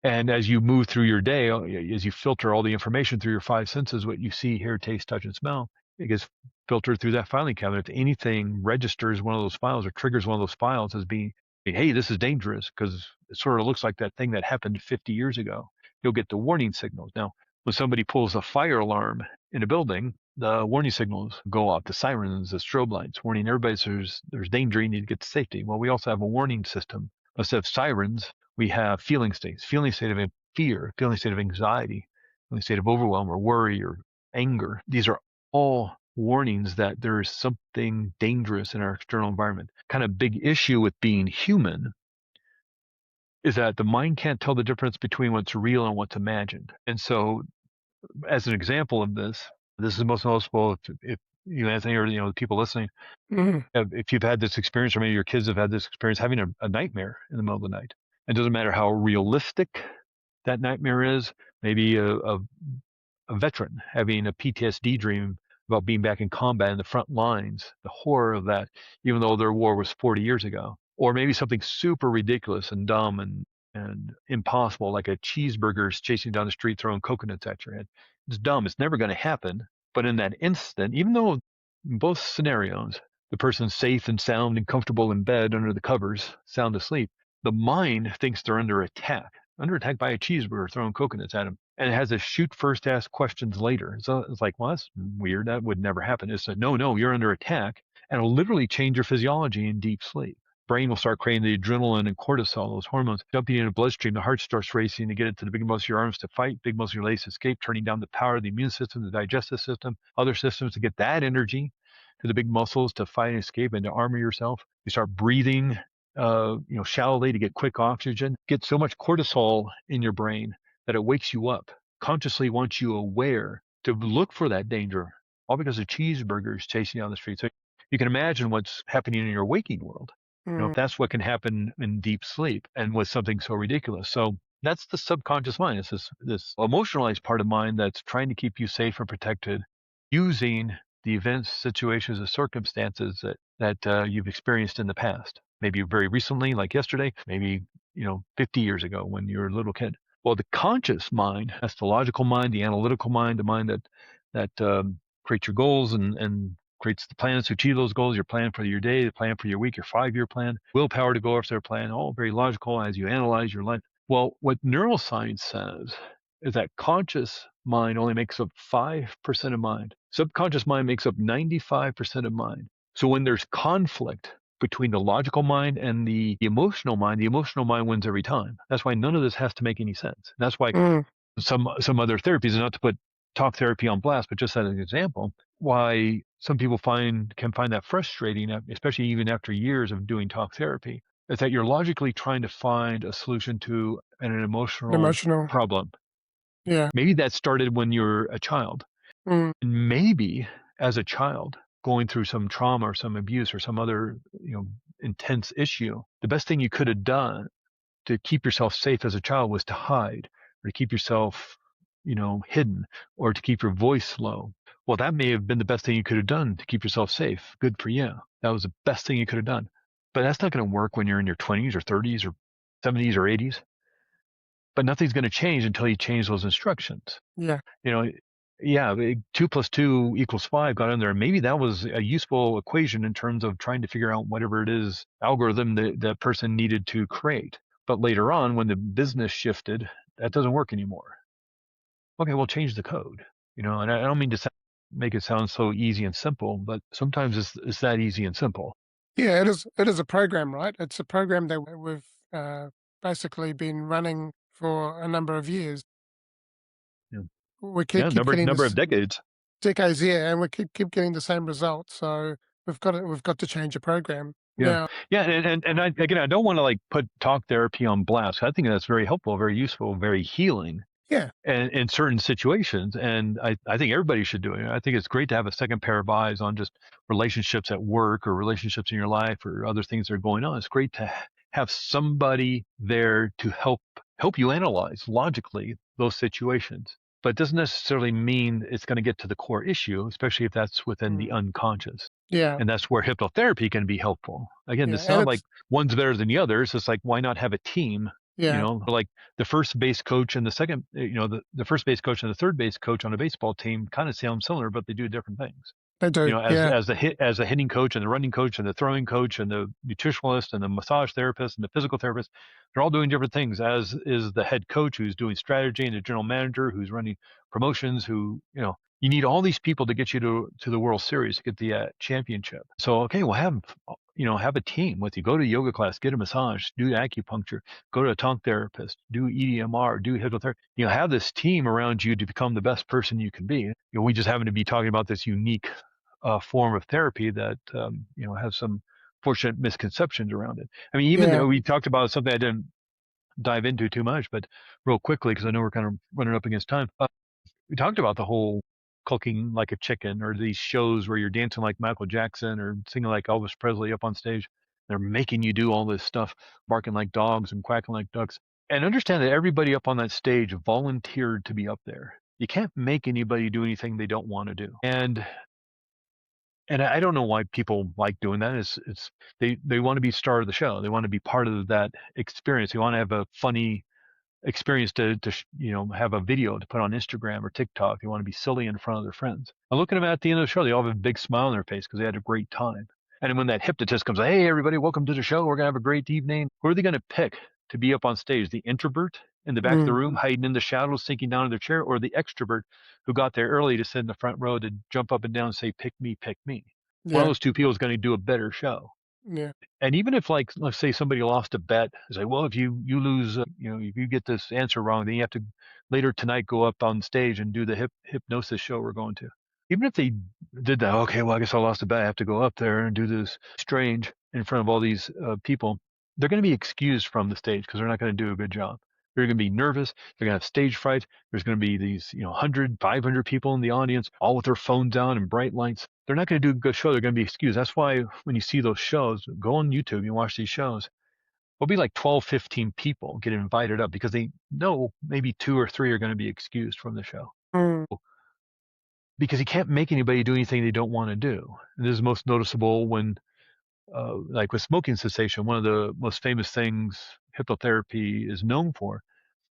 And as you move through your day, as you filter all the information through your 5 senses, what you see, hear, taste, touch, and smell, it gets filtered through that filing cabinet. If anything registers one of those files or triggers one of those files as being, hey, this is dangerous, because it sort of looks like that thing that happened 50 years ago, you'll get the warning signals. Now, when somebody pulls a fire alarm in a building, the warning signals go off, the sirens, the strobe lights, warning everybody there's danger, you need to get to safety. Well, we also have a warning system. Instead of sirens, we have feeling states, feeling state of fear, feeling state of anxiety, feeling state of overwhelm or worry or anger. These are all warnings that there is something dangerous in our external environment. Kind of big issue with being human is that the mind can't tell the difference between what's real and what's imagined. And so, as an example of this is most noticeable if you, Anthony, or the people listening, if you've had this experience, or maybe your kids have had this experience, having a nightmare in the middle of the night. It doesn't matter how realistic that nightmare is. Maybe a veteran having a PTSD dream about being back in combat in the front lines, the horror of that, even though their war was 40 years ago. Or maybe something super ridiculous and dumb and impossible, like a cheeseburger's chasing down the street throwing coconuts at your head. It's dumb. It's never going to happen. But in that instant, even though in both scenarios, the person's safe and sound and comfortable in bed under the covers, sound asleep, the mind thinks they're under attack by a cheeseburger throwing coconuts at them. And it has a shoot first, ask questions later. So it's like, well, that's weird. That would never happen. It's a no, you're under attack. And it'll literally change your physiology in deep sleep. Brain will start creating the adrenaline and cortisol, those hormones, jumping in the bloodstream. The heart starts racing to get into the big muscle of your arms to fight, big muscle of your legs to escape, turning down the power of the immune system, the digestive system, other systems to get that energy to the big muscles to fight and escape and to armor yourself. You start breathing, shallowly to get quick oxygen. Get so much cortisol in your brain that it wakes you up, consciously wants you aware to look for that danger, all because of cheeseburgers chasing down the street. So you can imagine what's happening in your waking world. If that's what can happen in deep sleep and with something so ridiculous. So that's the subconscious mind. It's this emotionalized part of mind that's trying to keep you safe and protected using the events, situations, and circumstances that you've experienced in the past. Maybe very recently, like yesterday, maybe 50 years ago when you were a little kid. Well, the conscious mind, that's the logical mind, the analytical mind, the mind that creates your goals and creates the plans to achieve those goals, your plan for your day, the plan for your week, your 5-year plan, willpower to go after their plan, all very logical as you analyze your life. Well, what neuroscience says is that conscious mind only makes up 5% of mind. Subconscious mind makes up 95% of mind. So when there's conflict between the logical mind and the emotional mind wins every time. That's why none of this has to make any sense. That's why Mm. some other therapies, and not to put talk therapy on blast, but just as an example, why some people can find that frustrating, especially even after years of doing talk therapy, is that you're logically trying to find a solution to an emotional Emotional. problem. Yeah. Maybe that started when you're a child. Mm. And maybe as a child going through some trauma or some abuse or some other, intense issue, the best thing you could have done to keep yourself safe as a child was to hide or to keep yourself, hidden or to keep your voice low. Well, that may have been the best thing you could have done to keep yourself safe. Good for you. That was the best thing you could have done. But that's not going to work when you're in your 20s or 30s or 70s or 80s. But nothing's going to change until you change those instructions. Yeah. You know, yeah, 2 + 2 = 5 got in there. Maybe that was a useful equation in terms of trying to figure out whatever it is algorithm that person needed to create. But later on, when the business shifted, that doesn't work anymore. Okay, well, change the code. And I don't mean to make it sound so easy and simple, but sometimes it's that easy and simple. Yeah, it is a program, right? It's a program that we've basically been running for a number of years. Yeah, We keep yeah, keep getting number of this decades. decades, yeah, and we keep getting the same results. So we've got to change the program Yeah. now. Yeah. And I don't want to like put talk therapy on blast. I think that's very helpful, very useful, very healing Yeah, and in certain situations. And I think everybody should do it. I think it's great to have a second pair of eyes on just relationships at work or relationships in your life or other things that are going on. It's great to have somebody there to help you analyze logically those situations. But it doesn't necessarily mean it's going to get to the core issue, especially if that's within the mm, unconscious. yeah, And that's where hypnotherapy can be helpful. Again, yeah, it's and not like it's one's better than the others. It's like, why not have a team? yeah, Like the first base coach and the second, the first base coach and the third base coach on a baseball team kind of sound similar, but they do different things. they do. As Yeah, as a hitting coach and the running coach and the throwing coach and the nutritionalist and the massage therapist and the physical therapist, they're all doing different things. As is the head coach who's doing strategy and the general manager who's running promotions. You need all these people to get you to the World Series to get the championship. So okay, well have a team with you. Go to a yoga class, get a massage, do acupuncture, go to a tongue therapist, do EDMR, do hypnotherapy. Have this team around you to become the best person you can be. We just happen to be talking about this unique form of therapy that has some fortunate misconceptions around it. I mean, even yeah, though we talked about something I didn't dive into too much, but real quickly because I know we're kind of running up against time. We talked about the whole cooking like a chicken or these shows where you're dancing like Michael Jackson or singing like Elvis Presley up on stage. They're making you do all this stuff, barking like dogs and quacking like ducks. And understand that everybody up on that stage volunteered to be up there. You can't make anybody do anything they don't want to do. And I don't know why people like doing that. It's they want to be star of the show. They want to be part of that experience. They want to have a funny experience to have a video to put on Instagram or TikTok. They want to be silly in front of their friends. I look at them at the end of the show. They all have a big smile on their face because they had a great time. And when that hypnotist comes, hey everybody, welcome to the show. We're gonna have a great evening. Who are they gonna pick to be up on stage? The introvert in the back of the mm, room, hiding in the shadows, sinking down in their chair, or the extrovert who got there early to sit in the front row to jump up and down and say, pick me, pick me. One of yeah, those two people is going to do a better show. yeah, And even if, like, let's say somebody lost a bet, it's like, well, if you lose, if you get this answer wrong, then you have to later tonight go up on stage and do the hypnosis show we're going to. Even if they did that, okay, well, I guess I lost a bet. I have to go up there and do this strange in front of all these people. They're going to be excused from the stage because they're not going to do a good job. They're going to be nervous. They're going to have stage fright. There's going to be these, 100, 500 people in the audience, all with their phones on and bright lights. They're not going to do a good show. They're going to be excused. That's why when you see those shows, go on YouTube, you watch these shows, there'll be like 12, 15 people get invited up because they know maybe 2 or 3 are going to be excused from the show mm, because you can't make anybody do anything they don't want to do. And this is most noticeable when, like with smoking cessation, one of the most famous things hypnotherapy is known for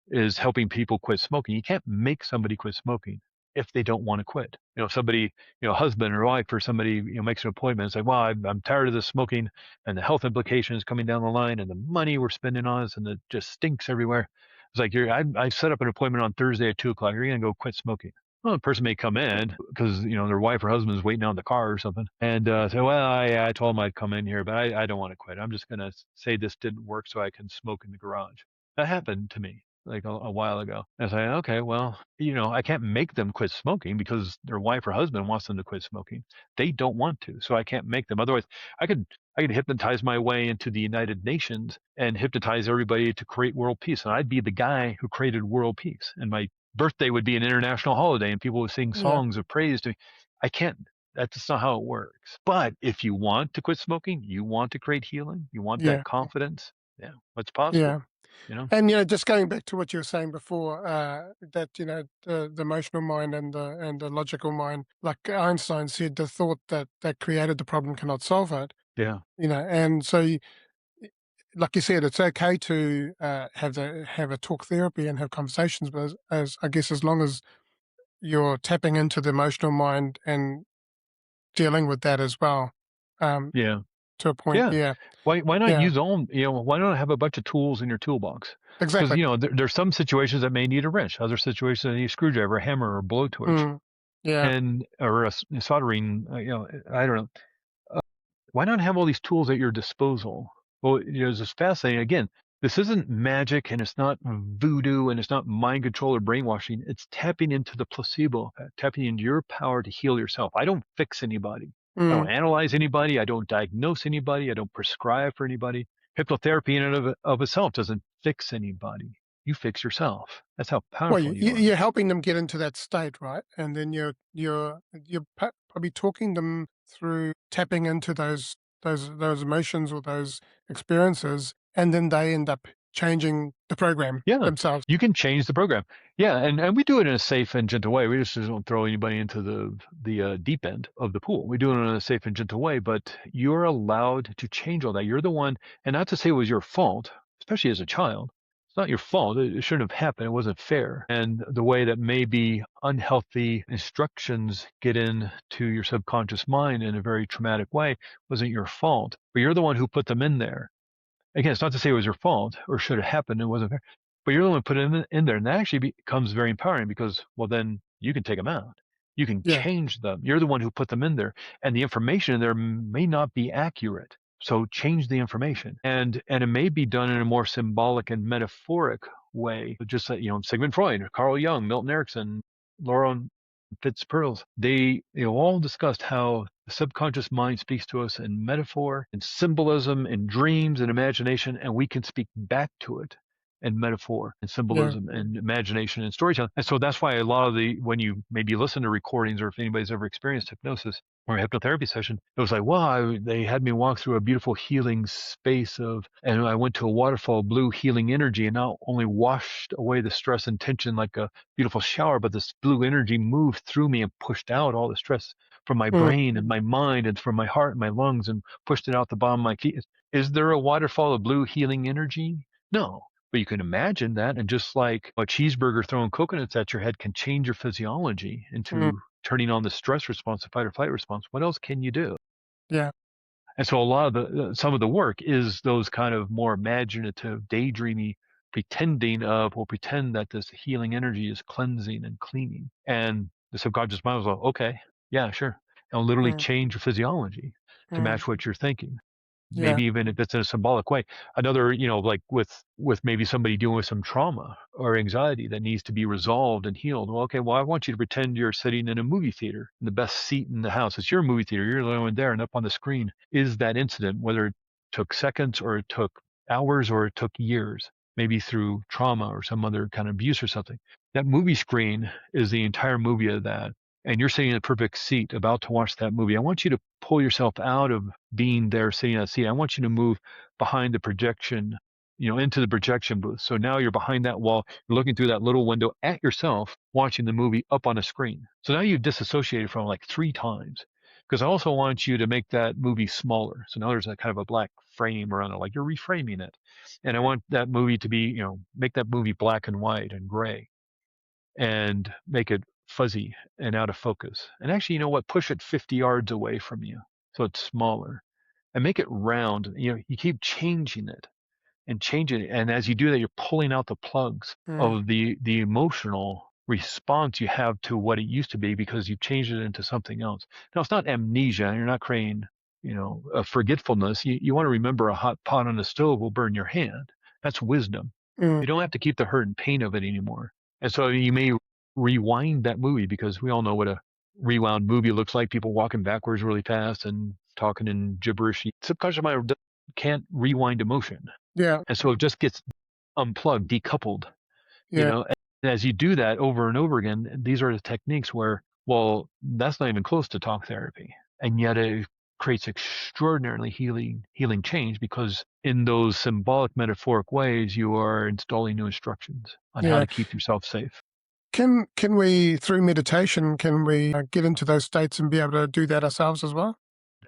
is helping people quit smoking. You can't make somebody quit smoking if they don't want to quit. Somebody, husband or wife or somebody, makes an appointment and say, well, I'm tired of this smoking, and the health implications coming down the line and the money we're spending on this, and it just stinks everywhere. And they say, well, It's like I set up an appointment on Thursday at 2 o'clock. You're gonna go quit smoking. Well, the person may come in because their wife or husband is waiting out in the car or something, and say, "Well, I told them I'd come in here, but I don't want to quit. I'm just gonna say this didn't work so I can smoke in the garage." That happened to me like a while ago. And I say, okay, well, I can't make them quit smoking because their wife or husband wants them to quit smoking. They don't want to, so I can't make them. Otherwise, I could hypnotize my way into the United Nations and hypnotize everybody to create world peace, and I'd be the guy who created world peace, and my birthday would be an international holiday, and people would sing Yeah. songs of praise to me. I can't. That's not how it works. But if you want to quit smoking, you want to create healing, you want that Yeah. confidence, yeah, what's possible, Yeah. you know? And just going back to what you were saying before, that the emotional mind and the logical mind, like Einstein said, the thought that created the problem cannot solve it. Yeah. And so, like you said, it's okay to have a talk therapy and have conversations, but as I guess as long as you're tapping into the emotional mind and dealing with that as well, um, Yeah. to a point. Yeah. Yeah, Why not yeah, use all, why not have a bunch of tools in your toolbox? Because, exactly. there's some situations that may need a wrench, other situations that need a screwdriver, a hammer, or a blowtorch, Mm, yeah, and or a soldering, I don't know. Why not have all these tools at your disposal? Well, it's just fascinating. Again, this isn't magic, and it's not voodoo, and it's not mind control or brainwashing. It's tapping into the placebo effect, tapping into your power to heal yourself. I don't fix anybody. I mm, don't analyze anybody. I don't diagnose anybody. I don't prescribe for anybody. Hypnotherapy in and of itself doesn't fix anybody. You fix yourself. That's how well, powerful you are. you're helping them get into that state, right? And then you're probably talking them through tapping into those emotions or those experiences, and then they end up changing the program Yeah, themselves. you can change the program. Yeah, and we do it in a safe and gentle way. We just don't throw anybody into the deep end of the pool. We do it in a safe and gentle way, but you're allowed to change all that. You're the one, and not to say it was your fault, especially as a child. It's not your fault. It shouldn't have happened. It wasn't fair. And the way that maybe unhealthy instructions get into your subconscious mind in a very traumatic way wasn't your fault, but you're the one who put them in there. Again, it's not to say it was your fault or should have happened. It wasn't fair, but you're the one who put it in there, and that actually becomes very empowering because, well, then you can take them out. You can Yeah, change them. You're the one who put them in there, and the information in there may not be accurate. So change the information, and it may be done in a more symbolic and metaphoric way. Just like Sigmund Freud, Carl Jung, Milton Erickson, Laura Fitzpearls, they all discussed how the subconscious mind speaks to us in metaphor and symbolism and dreams and imagination, and we can speak back to it in metaphor and yeah, symbolism and imagination and storytelling. And so that's why a lot of when you maybe listen to recordings, or if anybody's ever experienced hypnosis or a hypnotherapy session, it was like, well, they had me walk through a beautiful healing space and I went to a waterfall of blue healing energy, and not only washed away the stress and tension like a beautiful shower, but this blue energy moved through me and pushed out all the stress from my mm, brain and my mind and from my heart and my lungs and pushed it out the bottom of my feet. Is there a waterfall of blue healing energy? No. But you can imagine that. And just like a cheeseburger throwing coconuts at your head can change your physiology mm, into turning on the stress response, the fight or flight response, what else can you do? yeah, And so a lot of some of the work is those kind of more imaginative, daydreamy pretend that this healing energy is cleansing and cleaning. And the subconscious mind was like, okay, yeah, sure. It'll literally mm, change your physiology to mm, match what you're thinking. yeah, Maybe even if it's in a symbolic way. Another, like with maybe somebody dealing with some trauma or anxiety that needs to be resolved and healed. Well, okay, well, I want you to pretend you're sitting in a movie theater, in the best seat in the house. It's your movie theater. You're the only one there, and up on the screen is that incident, whether it took seconds or it took hours or it took years, maybe through trauma or some other kind of abuse or something. That movie screen is the entire movie of that. And you're sitting in a perfect seat about to watch that movie. I want you to pull yourself out of being there sitting in that seat. I want you to move behind the projection, into the projection booth. So now you're behind that wall, you're looking through that little window at yourself, watching the movie up on a screen. So now you've disassociated from it like 3 times. Because I also want you to make that movie smaller. So now there's a kind of a black frame around it, like you're reframing it. And I want that movie to be, make that movie black and white and gray, and make it fuzzy and out of focus. And actually, you know what? Push it 50 yards away from you so it's smaller, and make it round. You keep changing it. and change it. And as you do that, you're pulling out the plugs Mm. of the emotional response you have to what it used to be because you've changed it into something else. Now, it's not amnesia. You're not creating, a forgetfulness. You want to remember a hot pot on the stove will burn your hand. That's wisdom. Mm. You don't have to keep the hurt and pain of it anymore. And so you may rewind that movie because we all know what a rewound movie looks like. People walking backwards really fast and talking in gibberish. Subconscious mind can't rewind emotion. Yeah. And so it just gets unplugged, decoupled, Yeah. And as you do that over and over again, these are the techniques where, well, that's not even close to talk therapy. And yet it creates extraordinarily healing change because in those symbolic metaphoric ways, you are installing new instructions on how Yeah. to keep yourself safe. Can we, through meditation, can we get into those states and be able to do that ourselves as well?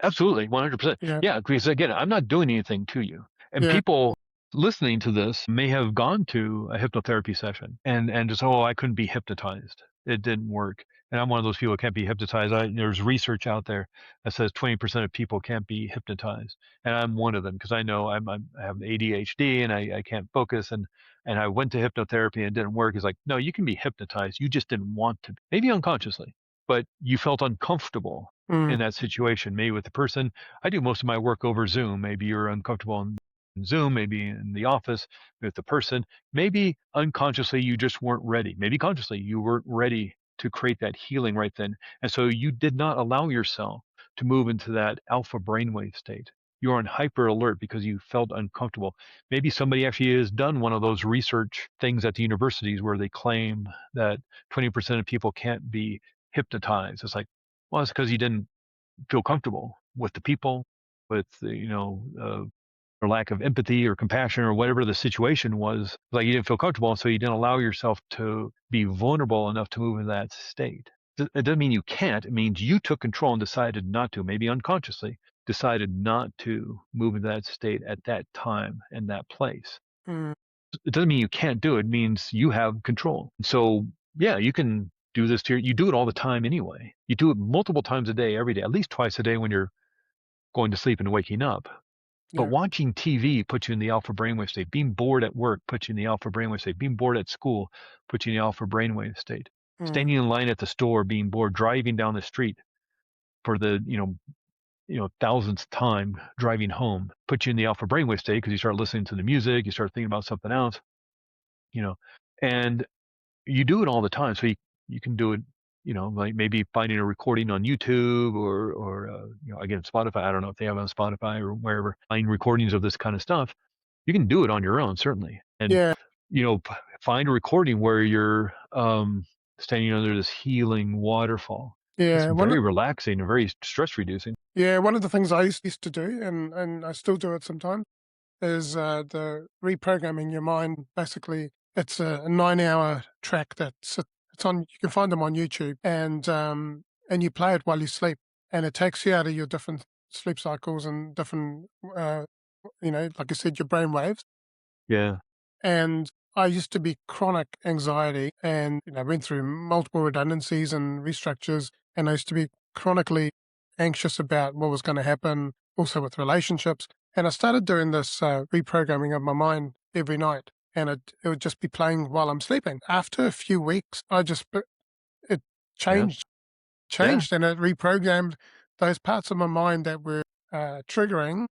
Absolutely, 100%. Yeah. Yeah, because again, I'm not doing anything to you. And Yeah. people listening to this may have gone to a hypnotherapy session and just, oh, I couldn't be hypnotized. It didn't work. And I'm one of those people who can't be hypnotized. There's research out there that says 20% of people can't be hypnotized. And I'm one of them because I know I have ADHD and I can't focus. And I went to hypnotherapy and it didn't work. It's like, no, you can be hypnotized. You just didn't want to, maybe unconsciously, but you felt uncomfortable Mm. in that situation, maybe with the person. I do most of my work over Zoom. Maybe you're uncomfortable in Zoom, maybe in the office with the person. Maybe unconsciously you just weren't ready. Maybe consciously you weren't ready to create that healing right then. And so you did not allow yourself to move into that alpha brainwave state. You're on hyper alert because you felt uncomfortable. Maybe somebody actually has done one of those research things at the universities where they claim that 20% of people can't be hypnotized. It's like, well, it's because you didn't feel comfortable with the people, with or lack of empathy or compassion or whatever the situation was. Like you didn't feel comfortable, so you didn't allow yourself to be vulnerable enough to move in that state. It doesn't mean you can't. It means you took control and decided not to, maybe unconsciously decided not to move into that state at that time and that place. Mm. It doesn't mean you can't do it. It means you have control. So yeah, you can do this to you do it all the time anyway. You do it multiple times a day, every day, at least twice a day when you're going to sleep and waking up. But Yeah. watching TV puts you in the alpha brainwave state. Being bored at work puts you in the alpha brainwave state. Being bored at school puts you in the alpha brainwave state. Mm. Standing in line at the store, being bored, driving down the street for the thousandth time driving home puts you in the alpha brainwave state because you start listening to the music, you start thinking about something else, and you do it all the time. So you can do it, like maybe finding a recording on YouTube or again, Spotify. I don't know if they have it on Spotify or wherever, find recordings of this kind of stuff. You can do it on your own, certainly. And, Yeah. find a recording where you're standing under this healing waterfall. It's Yeah. very relaxing and very stress reducing. One of the things I used to do, and I still do it sometimes, is the reprogramming your mind. Basically, it's a 9-hour track it's on. You can find them on YouTube, and you play it while you sleep, and it takes you out of your different sleep cycles and different, like I said, your brain waves. Yeah. And I used to be chronic anxiety, and went through multiple redundancies and restructures, and I used to be chronically anxious about what was going to happen, also with relationships. And I started doing this reprogramming of my mind every night, and it would just be playing while I'm sleeping. After a few weeks, it Yeah. changed, and it reprogrammed those parts of my mind that were triggering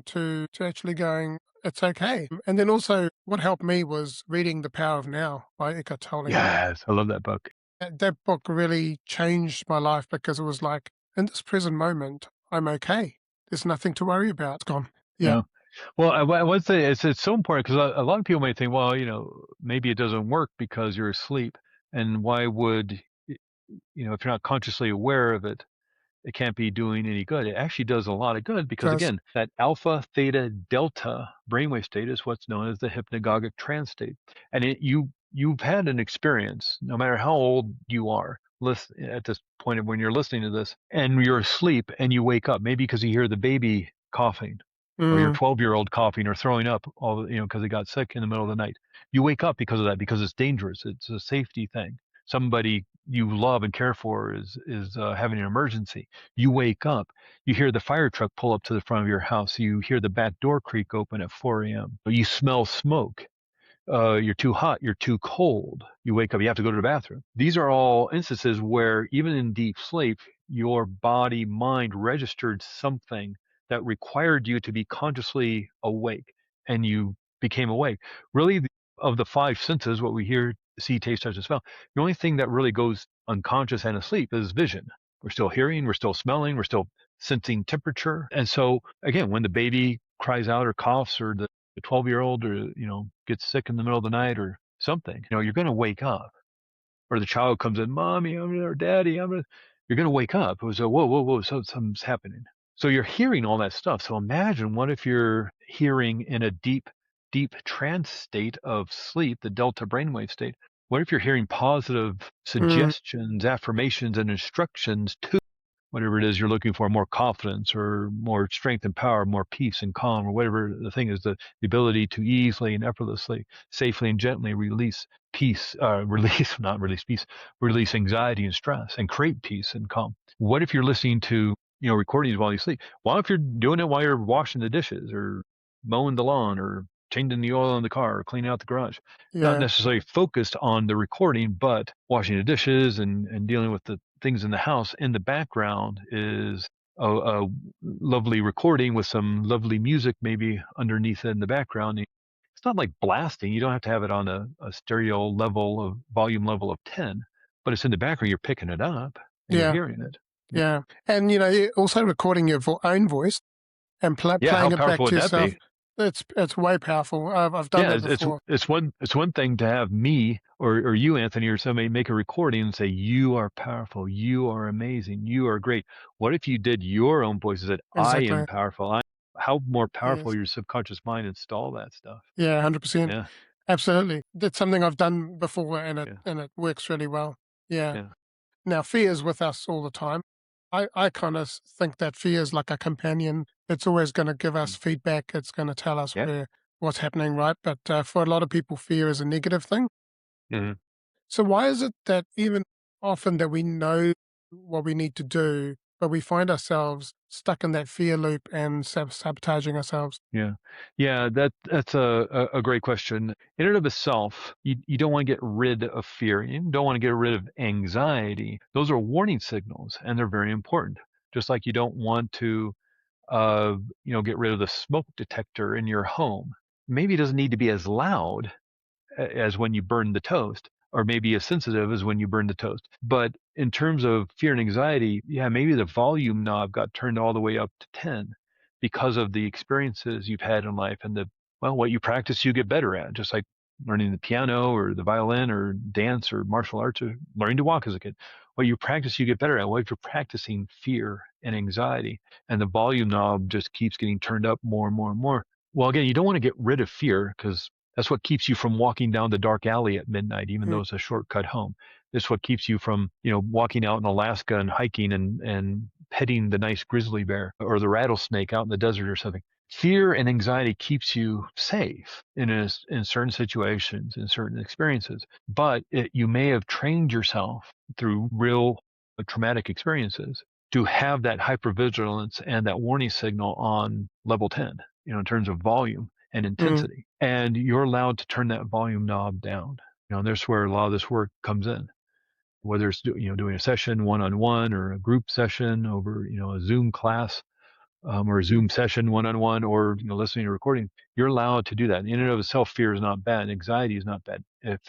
to actually going, it's okay. And then also, what helped me was reading The Power of Now by Eckhart Tolle. Yes. I love that book. That book really changed my life because it was like, in this present moment, I'm okay. There's nothing to worry about. It's gone. Yeah. Yeah. Well, I would say it's so important because a lot of people may think, well, maybe it doesn't work because you're asleep. And why would, if you're not consciously aware of it, it can't be doing any good. It actually does a lot of good because, Because, again, that alpha, theta, delta brainwave state is what's known as the hypnagogic trance state. And you've had an experience, no matter how old you are, at this point of when you're listening to this, and you're asleep and you wake up, maybe because you hear the baby coughing, or your 12-year-old coughing or throwing up, because they got sick in the middle of the night. You wake up because of that, because it's dangerous. It's a safety thing. somebody you love and care for is having an emergency. You wake up, you hear the fire truck pull up to the front of your house. You hear the back door creak open at 4 a.m. You smell smoke. You're too hot, you're too cold. You wake up, you have to go to the bathroom. These are all instances where even in deep sleep, your body mind registered something that required you to be consciously awake, and you became awake. Really, of the five senses, what we hear, see, taste, touch, and smell, the only thing that really goes unconscious and asleep is vision. We're still hearing, we're still smelling, we're still sensing temperature. And so again, when the baby cries out or coughs, or the 12-year-old, or gets sick in the middle of the night or something, you're going to wake up. Or the child comes in, mommy, or daddy, you're going to wake up. It was a whoa, whoa, whoa, so something's happening. So you're hearing all that stuff. So imagine, what if you're hearing in a deep, deep trance state of sleep, the delta brainwave state? What if you're hearing positive Mm, suggestions, affirmations, and instructions to whatever it is you're looking for, more confidence or more strength and power, more peace and calm, or whatever the thing is, the ability to easily and effortlessly, safely and gently release peace, not release peace, release anxiety and stress, and create peace and calm. What if you're listening to, recordings while you sleep? What if you're doing it while you're washing the dishes, or mowing the lawn, or changing the oil in the car, or cleaning out the garage? Not yeah, necessarily focused on the recording, but washing the dishes and dealing with the things in the house. In the background is a lovely recording with some lovely music maybe underneath it in the background. It's not like blasting. You don't have to have it on a stereo level of volume level of 10, but it's in the background. You're picking it up and you're yeah, hearing it. yeah. And, also recording your own voice and Yeah, how playing it back powerful to would that yourself. be? It's way powerful. I've done Yeah, that it's before. one thing to have me or you, Anthony, or somebody make a recording and say, you are powerful, you are amazing, you are great. What if you did your own voices that I am Exactly. powerful? How more powerful Yes. your subconscious mind install that stuff? Yeah, 100%. Yeah, Absolutely. That's something I've done before, and it yeah, and it works really well. Yeah. yeah. Now, fear is with us all the time. I kind of think that fear is like a companion. It's always going to give us Mm. feedback. It's going to tell us Yeah. what's happening, right? But for a lot of people, fear is a negative thing. Mhm. So why is it that even often that we know what we need to do, but we find ourselves stuck in that fear loop and sabotaging ourselves? Yeah. Yeah, that's a great question. In and of itself, you don't want to get rid of fear. You don't want to get rid of anxiety. Those are warning signals, and they're very important. Just like you don't want to get rid of the smoke detector in your home. Maybe it doesn't need to be as loud as when you burn the toast, or maybe as sensitive as when you burn the toast. But in terms of fear and anxiety, yeah, maybe the volume knob got turned all the way up to 10 because of the experiences you've had in life, and what you practice, you get better at, just like learning the piano or the violin or dance or martial arts or learning to walk as a kid. What you practice, you get better at. What if you're practicing fear and anxiety, and the volume knob just keeps getting turned up more and more and more? Well, again, you don't want to get rid of fear, because that's what keeps you from walking down the dark alley at midnight, even Mm, though it's a shortcut home. It's what keeps you from, walking out in Alaska and hiking and petting the nice grizzly bear or the rattlesnake out in the desert or something. Fear and anxiety keeps you safe in certain situations, in certain experiences. But you may have trained yourself through real traumatic experiences to have that hypervigilance and that warning signal on level 10, in terms of volume and mm, intensity. And you're allowed to turn that volume knob down. And there's where a lot of this work comes in, whether it's doing a session one-on-one, or a group session over a Zoom class, or a Zoom session one-on-one, or listening to a recording. You're allowed to do that. In and of itself, fear is not bad. Anxiety is not bad. If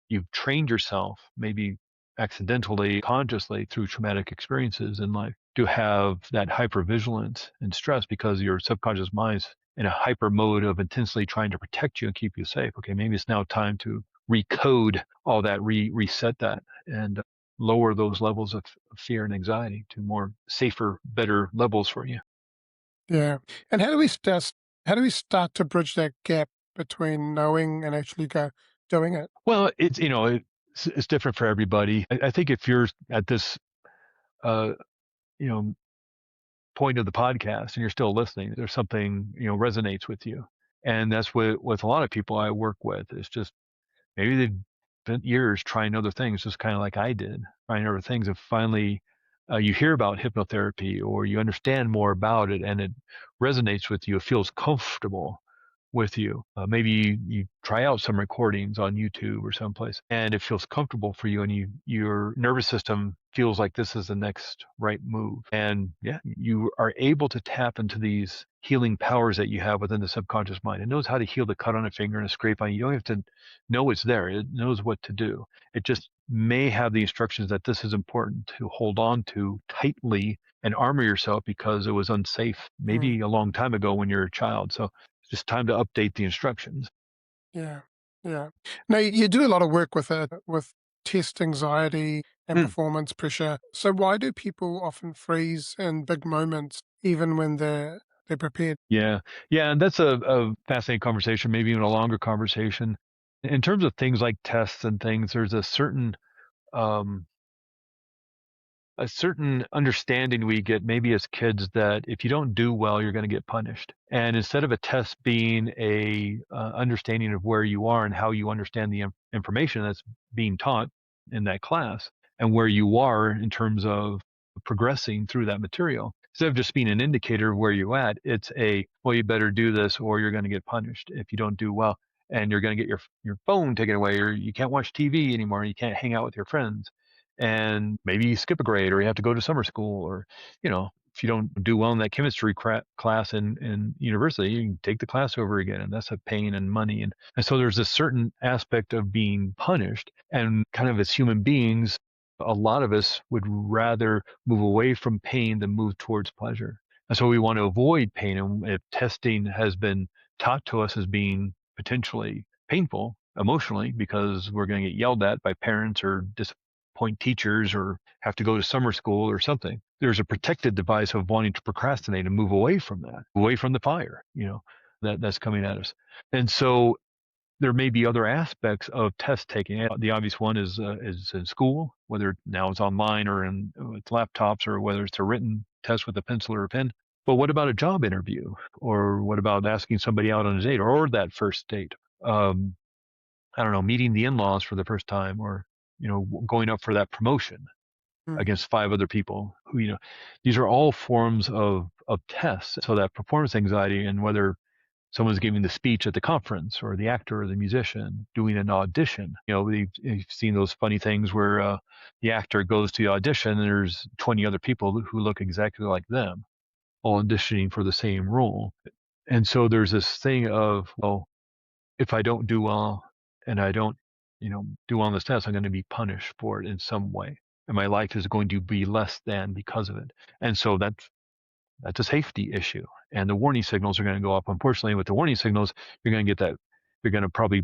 you've trained yourself, maybe accidentally, consciously, through traumatic experiences in life, to have that hypervigilance and stress, because your subconscious mind's in a hyper mode of intensely trying to protect you and keep you safe. Okay, maybe it's now time to recode all that, reset that, and lower those levels of fear and anxiety to more safer, better levels for you. yeah. And how do we start to bridge that gap between knowing and actually doing it? Well, it's different for everybody. I think if you're at this, uh, you know, point of the podcast and you're still listening, there's something, resonates with you. And that's what with a lot of people I work with. It's just maybe they've spent years trying other things, just kind of like I did, trying other things, and finally you hear about hypnotherapy or you understand more about it, and it resonates with you. It feels comfortable with you. Maybe you try out some recordings on YouTube or someplace, and it feels comfortable for you, and your nervous system feels like this is the next right move. And yeah, you are able to tap into these healing powers that you have within the subconscious mind. It knows how to heal the cut on a finger and a scrape on you. You don't have to know it's there. It knows what to do. It just may have the instructions that this is important to hold on to tightly and armor yourself because it was unsafe mm, maybe a long time ago when you're a child. So it's just time to update the instructions. yeah, yeah. Now, you do a lot of work with test anxiety and Mm. performance pressure. So why do people often freeze in big moments even when they're prepared? Yeah. Yeah. And that's a fascinating conversation, maybe even a longer conversation. In terms of things like tests and things, there's um, a certain understanding we get maybe as kids that if you don't do well, you're going to get punished. And instead of a test being a understanding of where you are and how you understand the information that's being taught in that class and where you are in terms of progressing through that material, instead of just being an indicator of where you're at, it's well, you better do this or you're going to get punished if you don't do well. And you're going to get your phone taken away, or you can't watch TV anymore. You can't hang out with your friends, and maybe you skip a grade or you have to go to summer school, or if you don't do well in that chemistry class in university, you can take the class over again, and that's a pain and money. And so there's a certain aspect of being punished, and kind of as human beings, a lot of us would rather move away from pain than move towards pleasure. And so we want to avoid pain. And if testing has been taught to us as being potentially painful emotionally because we're going to get yelled at by parents or disappoint teachers or have to go to summer school or something, there's a protected device of wanting to procrastinate and move away from that, away from the fire, that's coming at us. And so there may be other aspects of test taking. The obvious one is in school, whether now it's online or with laptops, or whether it's a written test with a pencil or a pen. But what about a job interview? Or what about asking somebody out on a date, or that first date? Um, I don't know, meeting the in-laws for the first time, or going up for that promotion Mm, against five other people who, these are all forms of tests. So that performance anxiety, and whether someone's giving the speech at the conference, or the actor or the musician doing an audition. We've seen those funny things where the actor goes to the audition and there's 20 other people who look exactly like them, all auditioning for the same role. And so there's this thing of, well, if I don't do well and I don't, do well on this test, I'm going to be punished for it in some way. And my life is going to be less than because of it. And so that's a safety issue. And the warning signals are going to go up. Unfortunately, with the warning signals, you're going to get that. You're going to probably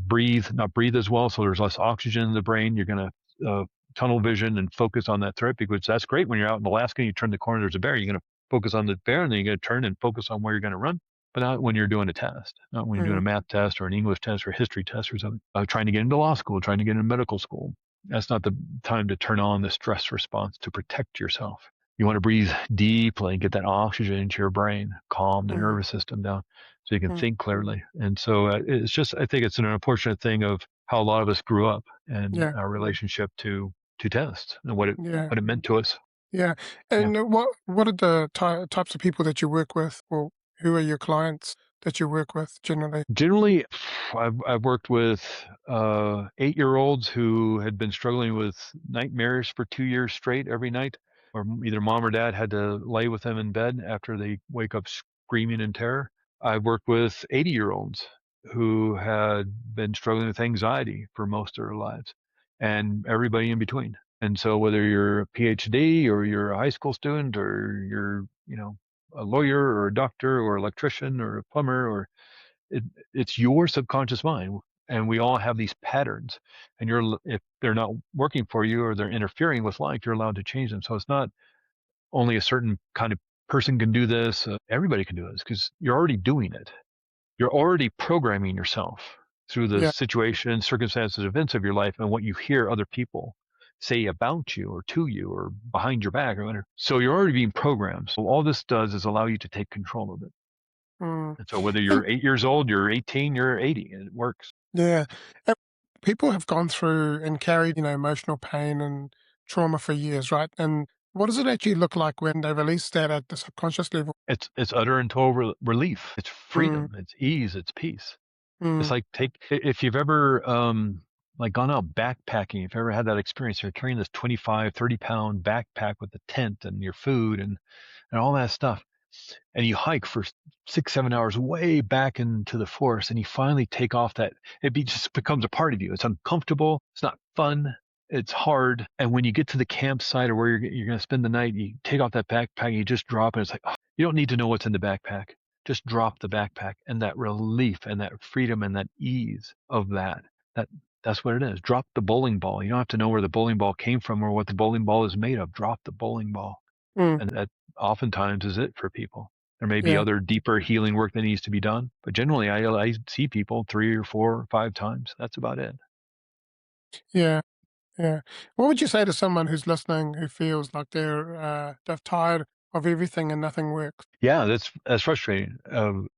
not breathe as well. So there's less oxygen in the brain. You're going to tunnel vision and focus on that threat, because that's great when you're out in Alaska and you turn the corner, there's a bear. You're going to focus on the bear, and then you're going to turn and focus on where you're going to run. But not when you're doing a test, not when you're doing a mm, math test or an English test or a history test or something. Trying to get into law school, trying to get into medical school. That's not the time to turn on the stress response to protect yourself. You want to breathe deeply and get that oxygen into your brain, calm the mm, nervous system down so you can mm. think clearly. And so I think it's an unfortunate thing of how a lot of us grew up and Yeah, our relationship to tests and yeah, what it meant to us. yeah. Yeah. And what are the types of people that you work with, or who are your clients that you work with generally? Generally, I've worked with 8-year-olds who had been struggling with nightmares for 2 years straight every night, or either mom or dad had to lay with them in bed after they wake up screaming in terror. I've worked with 80-year-olds who had been struggling with anxiety for most of their lives, and everybody in between. And so whether you're a PhD or you're a high school student, or you're, a lawyer or a doctor or electrician or a plumber, or it, it's your subconscious mind, and we all have these patterns, and if they're not working for you or they're interfering with life, you're allowed to change them. So it's not only a certain kind of person can do this. Everybody can do this because you're already doing it. You're already programming yourself through the Yeah. situations, circumstances, events of your life, and what you hear other people say about you or to you or behind your back or whatever. So you're already being programmed. So all this does is allow you to take control of it. Mm. And so whether And you're 8 years old, you're 18, you're 80, and it works. yeah. People have gone through and carried, emotional pain and trauma for years, right? And what does it actually look like when they release that at the subconscious level? It's utter and total relief. It's Mm, freedom. It's ease. It's peace. It's mm, like if you've ever like gone out backpacking, if you ever had that experience, you're carrying this 25, 30 pound backpack with the tent and your food and all that stuff. And you hike for 6, 7 hours way back into the forest, and you finally take off that. Just becomes a part of you. It's uncomfortable. It's not fun. It's hard. And when you get to the campsite or where you're going to spend the night, you take off that backpack and you just drop it. It's like, oh, you don't need to know what's in the backpack. Just drop the backpack, and that relief and that freedom and that ease of that that's what it is. Drop the bowling ball. You don't have to know where the bowling ball came from or what the bowling ball is made of. Drop the bowling ball. mm, And that oftentimes is it for people. There may be yeah, other deeper healing work that needs to be done, but generally I see people 3 or 4 or 5 times. That's about it. yeah, yeah. What would you say to someone who's listening who feels like they're tired of everything and nothing works? Yeah, that's frustrating. And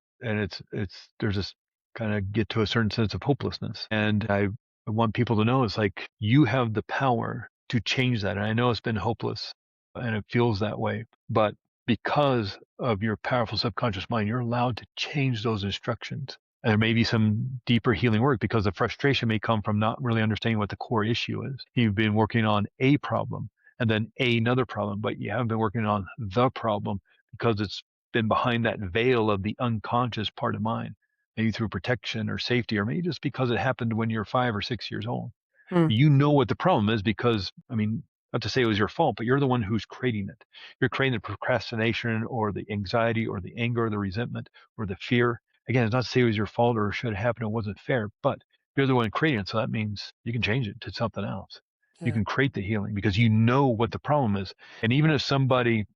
there's this kind of get to a certain sense of hopelessness. And I want people to know it's like you have the power to change that. And I know it's been hopeless and it feels that way, but because of your powerful subconscious mind, you're allowed to change those instructions. And there may be some deeper healing work because the frustration may come from not really understanding what the core issue is. You've been working on a problem and then another problem, but you haven't been working on the problem because it's been behind that veil of the unconscious part of mind, maybe through protection or safety, or maybe just because it happened when you're 5 or 6 years old. Mm, You know what the problem is because, I mean, not to say it was your fault, but you're the one who's creating it. You're creating the procrastination or the anxiety or the anger or the resentment or the fear. Again, it's not to say it was your fault or should have happened, it wasn't fair, but you're the one creating it. So that means you can change it to something else. You yeah, can create the healing because you know what the problem is. And even if somebody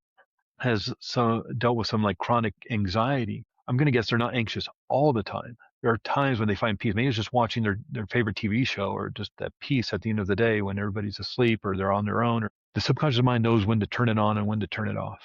has dealt with some like chronic anxiety, I'm going to guess they're not anxious all the time. There are times when they find peace. Maybe it's just watching their favorite TV show or just that peace at the end of the day when everybody's asleep or they're on their own. Or the subconscious mind knows when to turn it on and when to turn it off.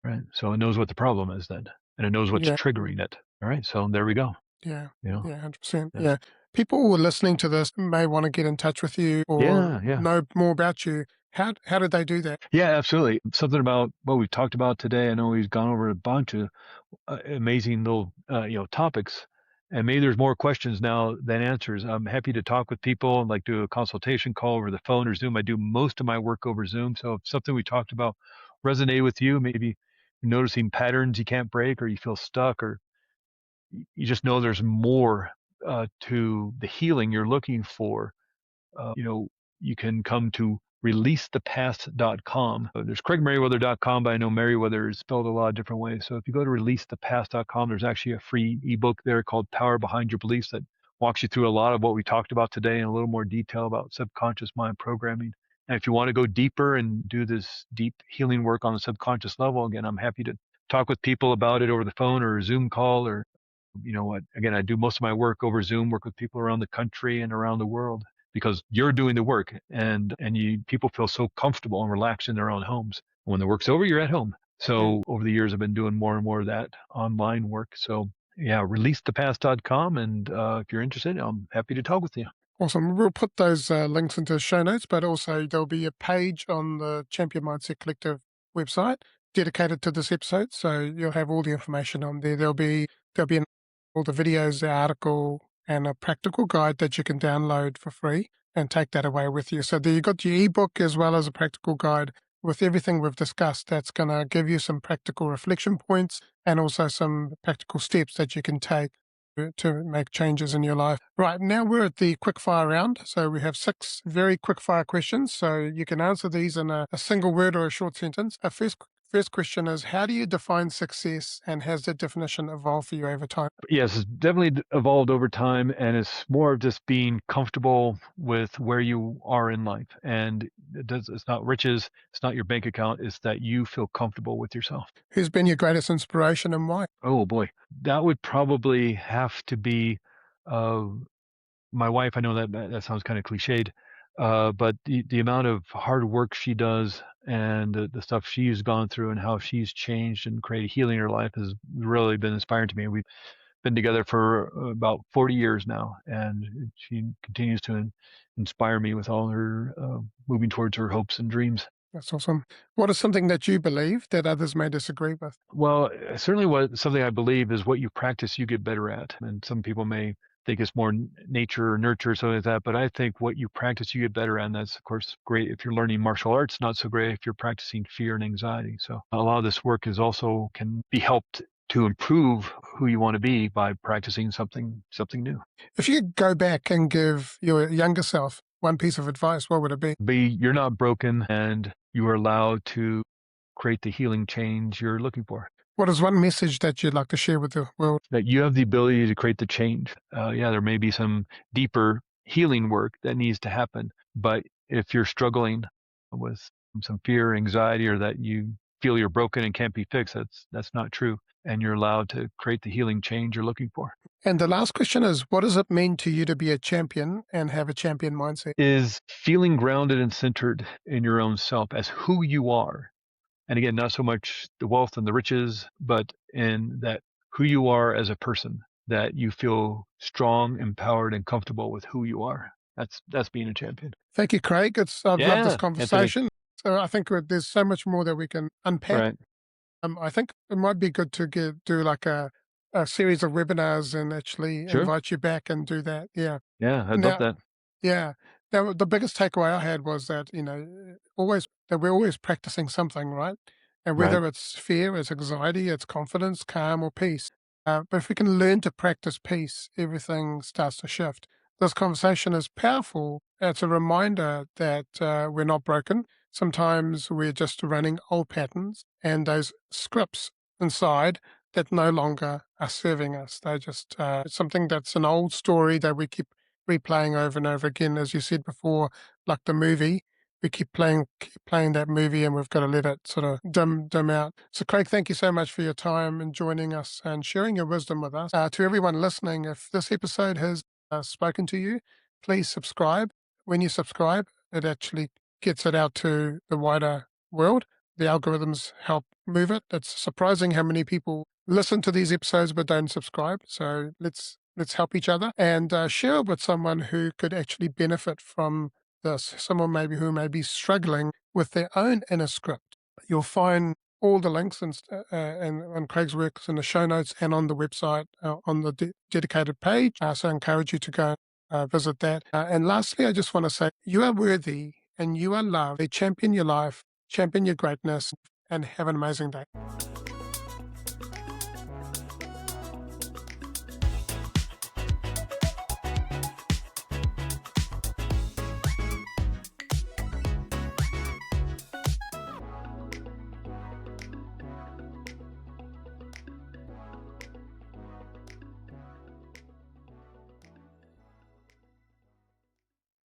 Right. So it knows what the problem is then, and it knows what's yeah. triggering it. All right. So there we go. Yeah, You know, yeah, 100%. yes. Yeah. People who are listening to this may want to get in touch with you or Yeah. Yeah. know more about you. How did they do that? Yeah. Absolutely. Something about what we've talked about today. I know we've gone over a bunch of amazing little topics, and maybe there's more questions now than answers. I'm happy to talk with people and like do a consultation call over the phone or Zoom. I do most of my work over Zoom, so if something we talked about resonated with you, maybe you're noticing patterns you can't break or you feel stuck or you just know there's more to the healing you're looking for, you know, you can come to releasethepast.com. There's craigmerriweather.com, but I know Merriweather is spelled a lot of different ways. So if you go to releasethepast.com, there's actually a free ebook there called Power Behind Your Beliefs that walks you through a lot of what we talked about today in a little more detail about subconscious mind programming. And if you want to go deeper and do this deep healing work on the subconscious level, again, I'm happy to talk with people about it over the phone or a Zoom call or you know what, again, I do most of my work over Zoom, work with people around the country and around the world because you're doing the work and you people feel so comfortable and relaxed in their own homes. When the work's over, you're at home. Yeah, So over the years, I've been doing more and more of that online work. So yeah, releasethepast.com. And if you're interested, I'm happy to talk with you. awesome. We'll put those links into the show notes, but also there'll be a page on the Champion Mindset Collective website dedicated to this episode. So you'll have all the information on there. There'll be all the videos, the article, and a practical guide that you can download for free and take that away with you. So there you got your ebook as well as a practical guide with everything we've discussed. That's going to give you some practical reflection points and also some practical steps that you can take to make changes in your life. Right, now we're at the quickfire round. So we have 6 very quickfire questions. So you can answer these in a single word or a short sentence. Our first question is, how do you define success and has that definition evolved for you over time? Yes, it's definitely evolved over time, and it's more of just being comfortable with where you are in life. And it's not riches, it's not your bank account, it's that you feel comfortable with yourself. Who's been your greatest inspiration and why? Oh boy, that would probably have to be uh, my wife. I know that sounds kind of cliched, but the amount of hard work she does and the stuff she's gone through and how she's changed and created healing in her life has really been inspiring to me. been together for about 40 years now, and she continues to inspire me with all her moving towards her hopes and dreams. That's awesome. What is something that you believe that others may disagree with? Well, certainly something I believe is what you practice, you get better at. And some people may think it's more nature or nurture or something like that, but I think what you practice, you get better at. And that's, of course, great if you're learning martial arts, not so great if you're practicing fear and anxiety. So a lot of this work is also can be helped to improve who you want to be by practicing something new. If you could go back and give your younger self one piece of advice, what would it be? You're not broken, and you are allowed to create the healing change you're looking for. What is one message that you'd like to share with the world? That you have the ability to create the change. Yeah, there may be some deeper healing work that needs to happen, but if you're struggling with some fear, anxiety, or that you feel you're broken and can't be fixed, that's not true. And you're allowed to create the healing change you're looking for. And the last question is, what does it mean to you to be a champion and have a champion mindset? Is feeling grounded and centered in your own self as who you are. And again, not so much the wealth and the riches, but in that who you are as a person, that you feel strong, empowered, and comfortable with who you are. That's being a champion. Thank you, Craig. I've loved this Anthony. conversation. So I think there's so much more that we can unpack. Right. I think it might be good to do like a series of webinars and actually Sure. invite you back and do that. Yeah. Yeah, I'd love that. Yeah. Now, the biggest takeaway I had was that, we're always practicing something, right? And Right. whether it's fear, it's anxiety, it's confidence, calm, or peace. But if we can learn to practice peace, everything starts to shift. This conversation is powerful. It's a reminder that we're not broken. Sometimes we're just running old patterns and those scripts inside that no longer are serving us. They're just something that's an old story that we keep replaying over and over again. As you said before, like the movie, we keep playing that movie, and we've got to let it sort of dim out. So, Craig, thank you so much for your time and joining us and sharing your wisdom with us. To everyone listening, if this episode has spoken to you, please subscribe. When you subscribe, it actually gets it out to the wider world. The algorithms help move it. It's surprising how many people listen to these episodes but don't subscribe. So let's help each other and share it with someone who could actually benefit from this. Someone maybe who may be struggling with their own inner script. You'll find all the links and Craig's works in the show notes and on the website on the dedicated page. So I encourage you to go visit that. And lastly, I just want to say you are worthy and you are loved. Champion your life, champion your greatness, and have an amazing day.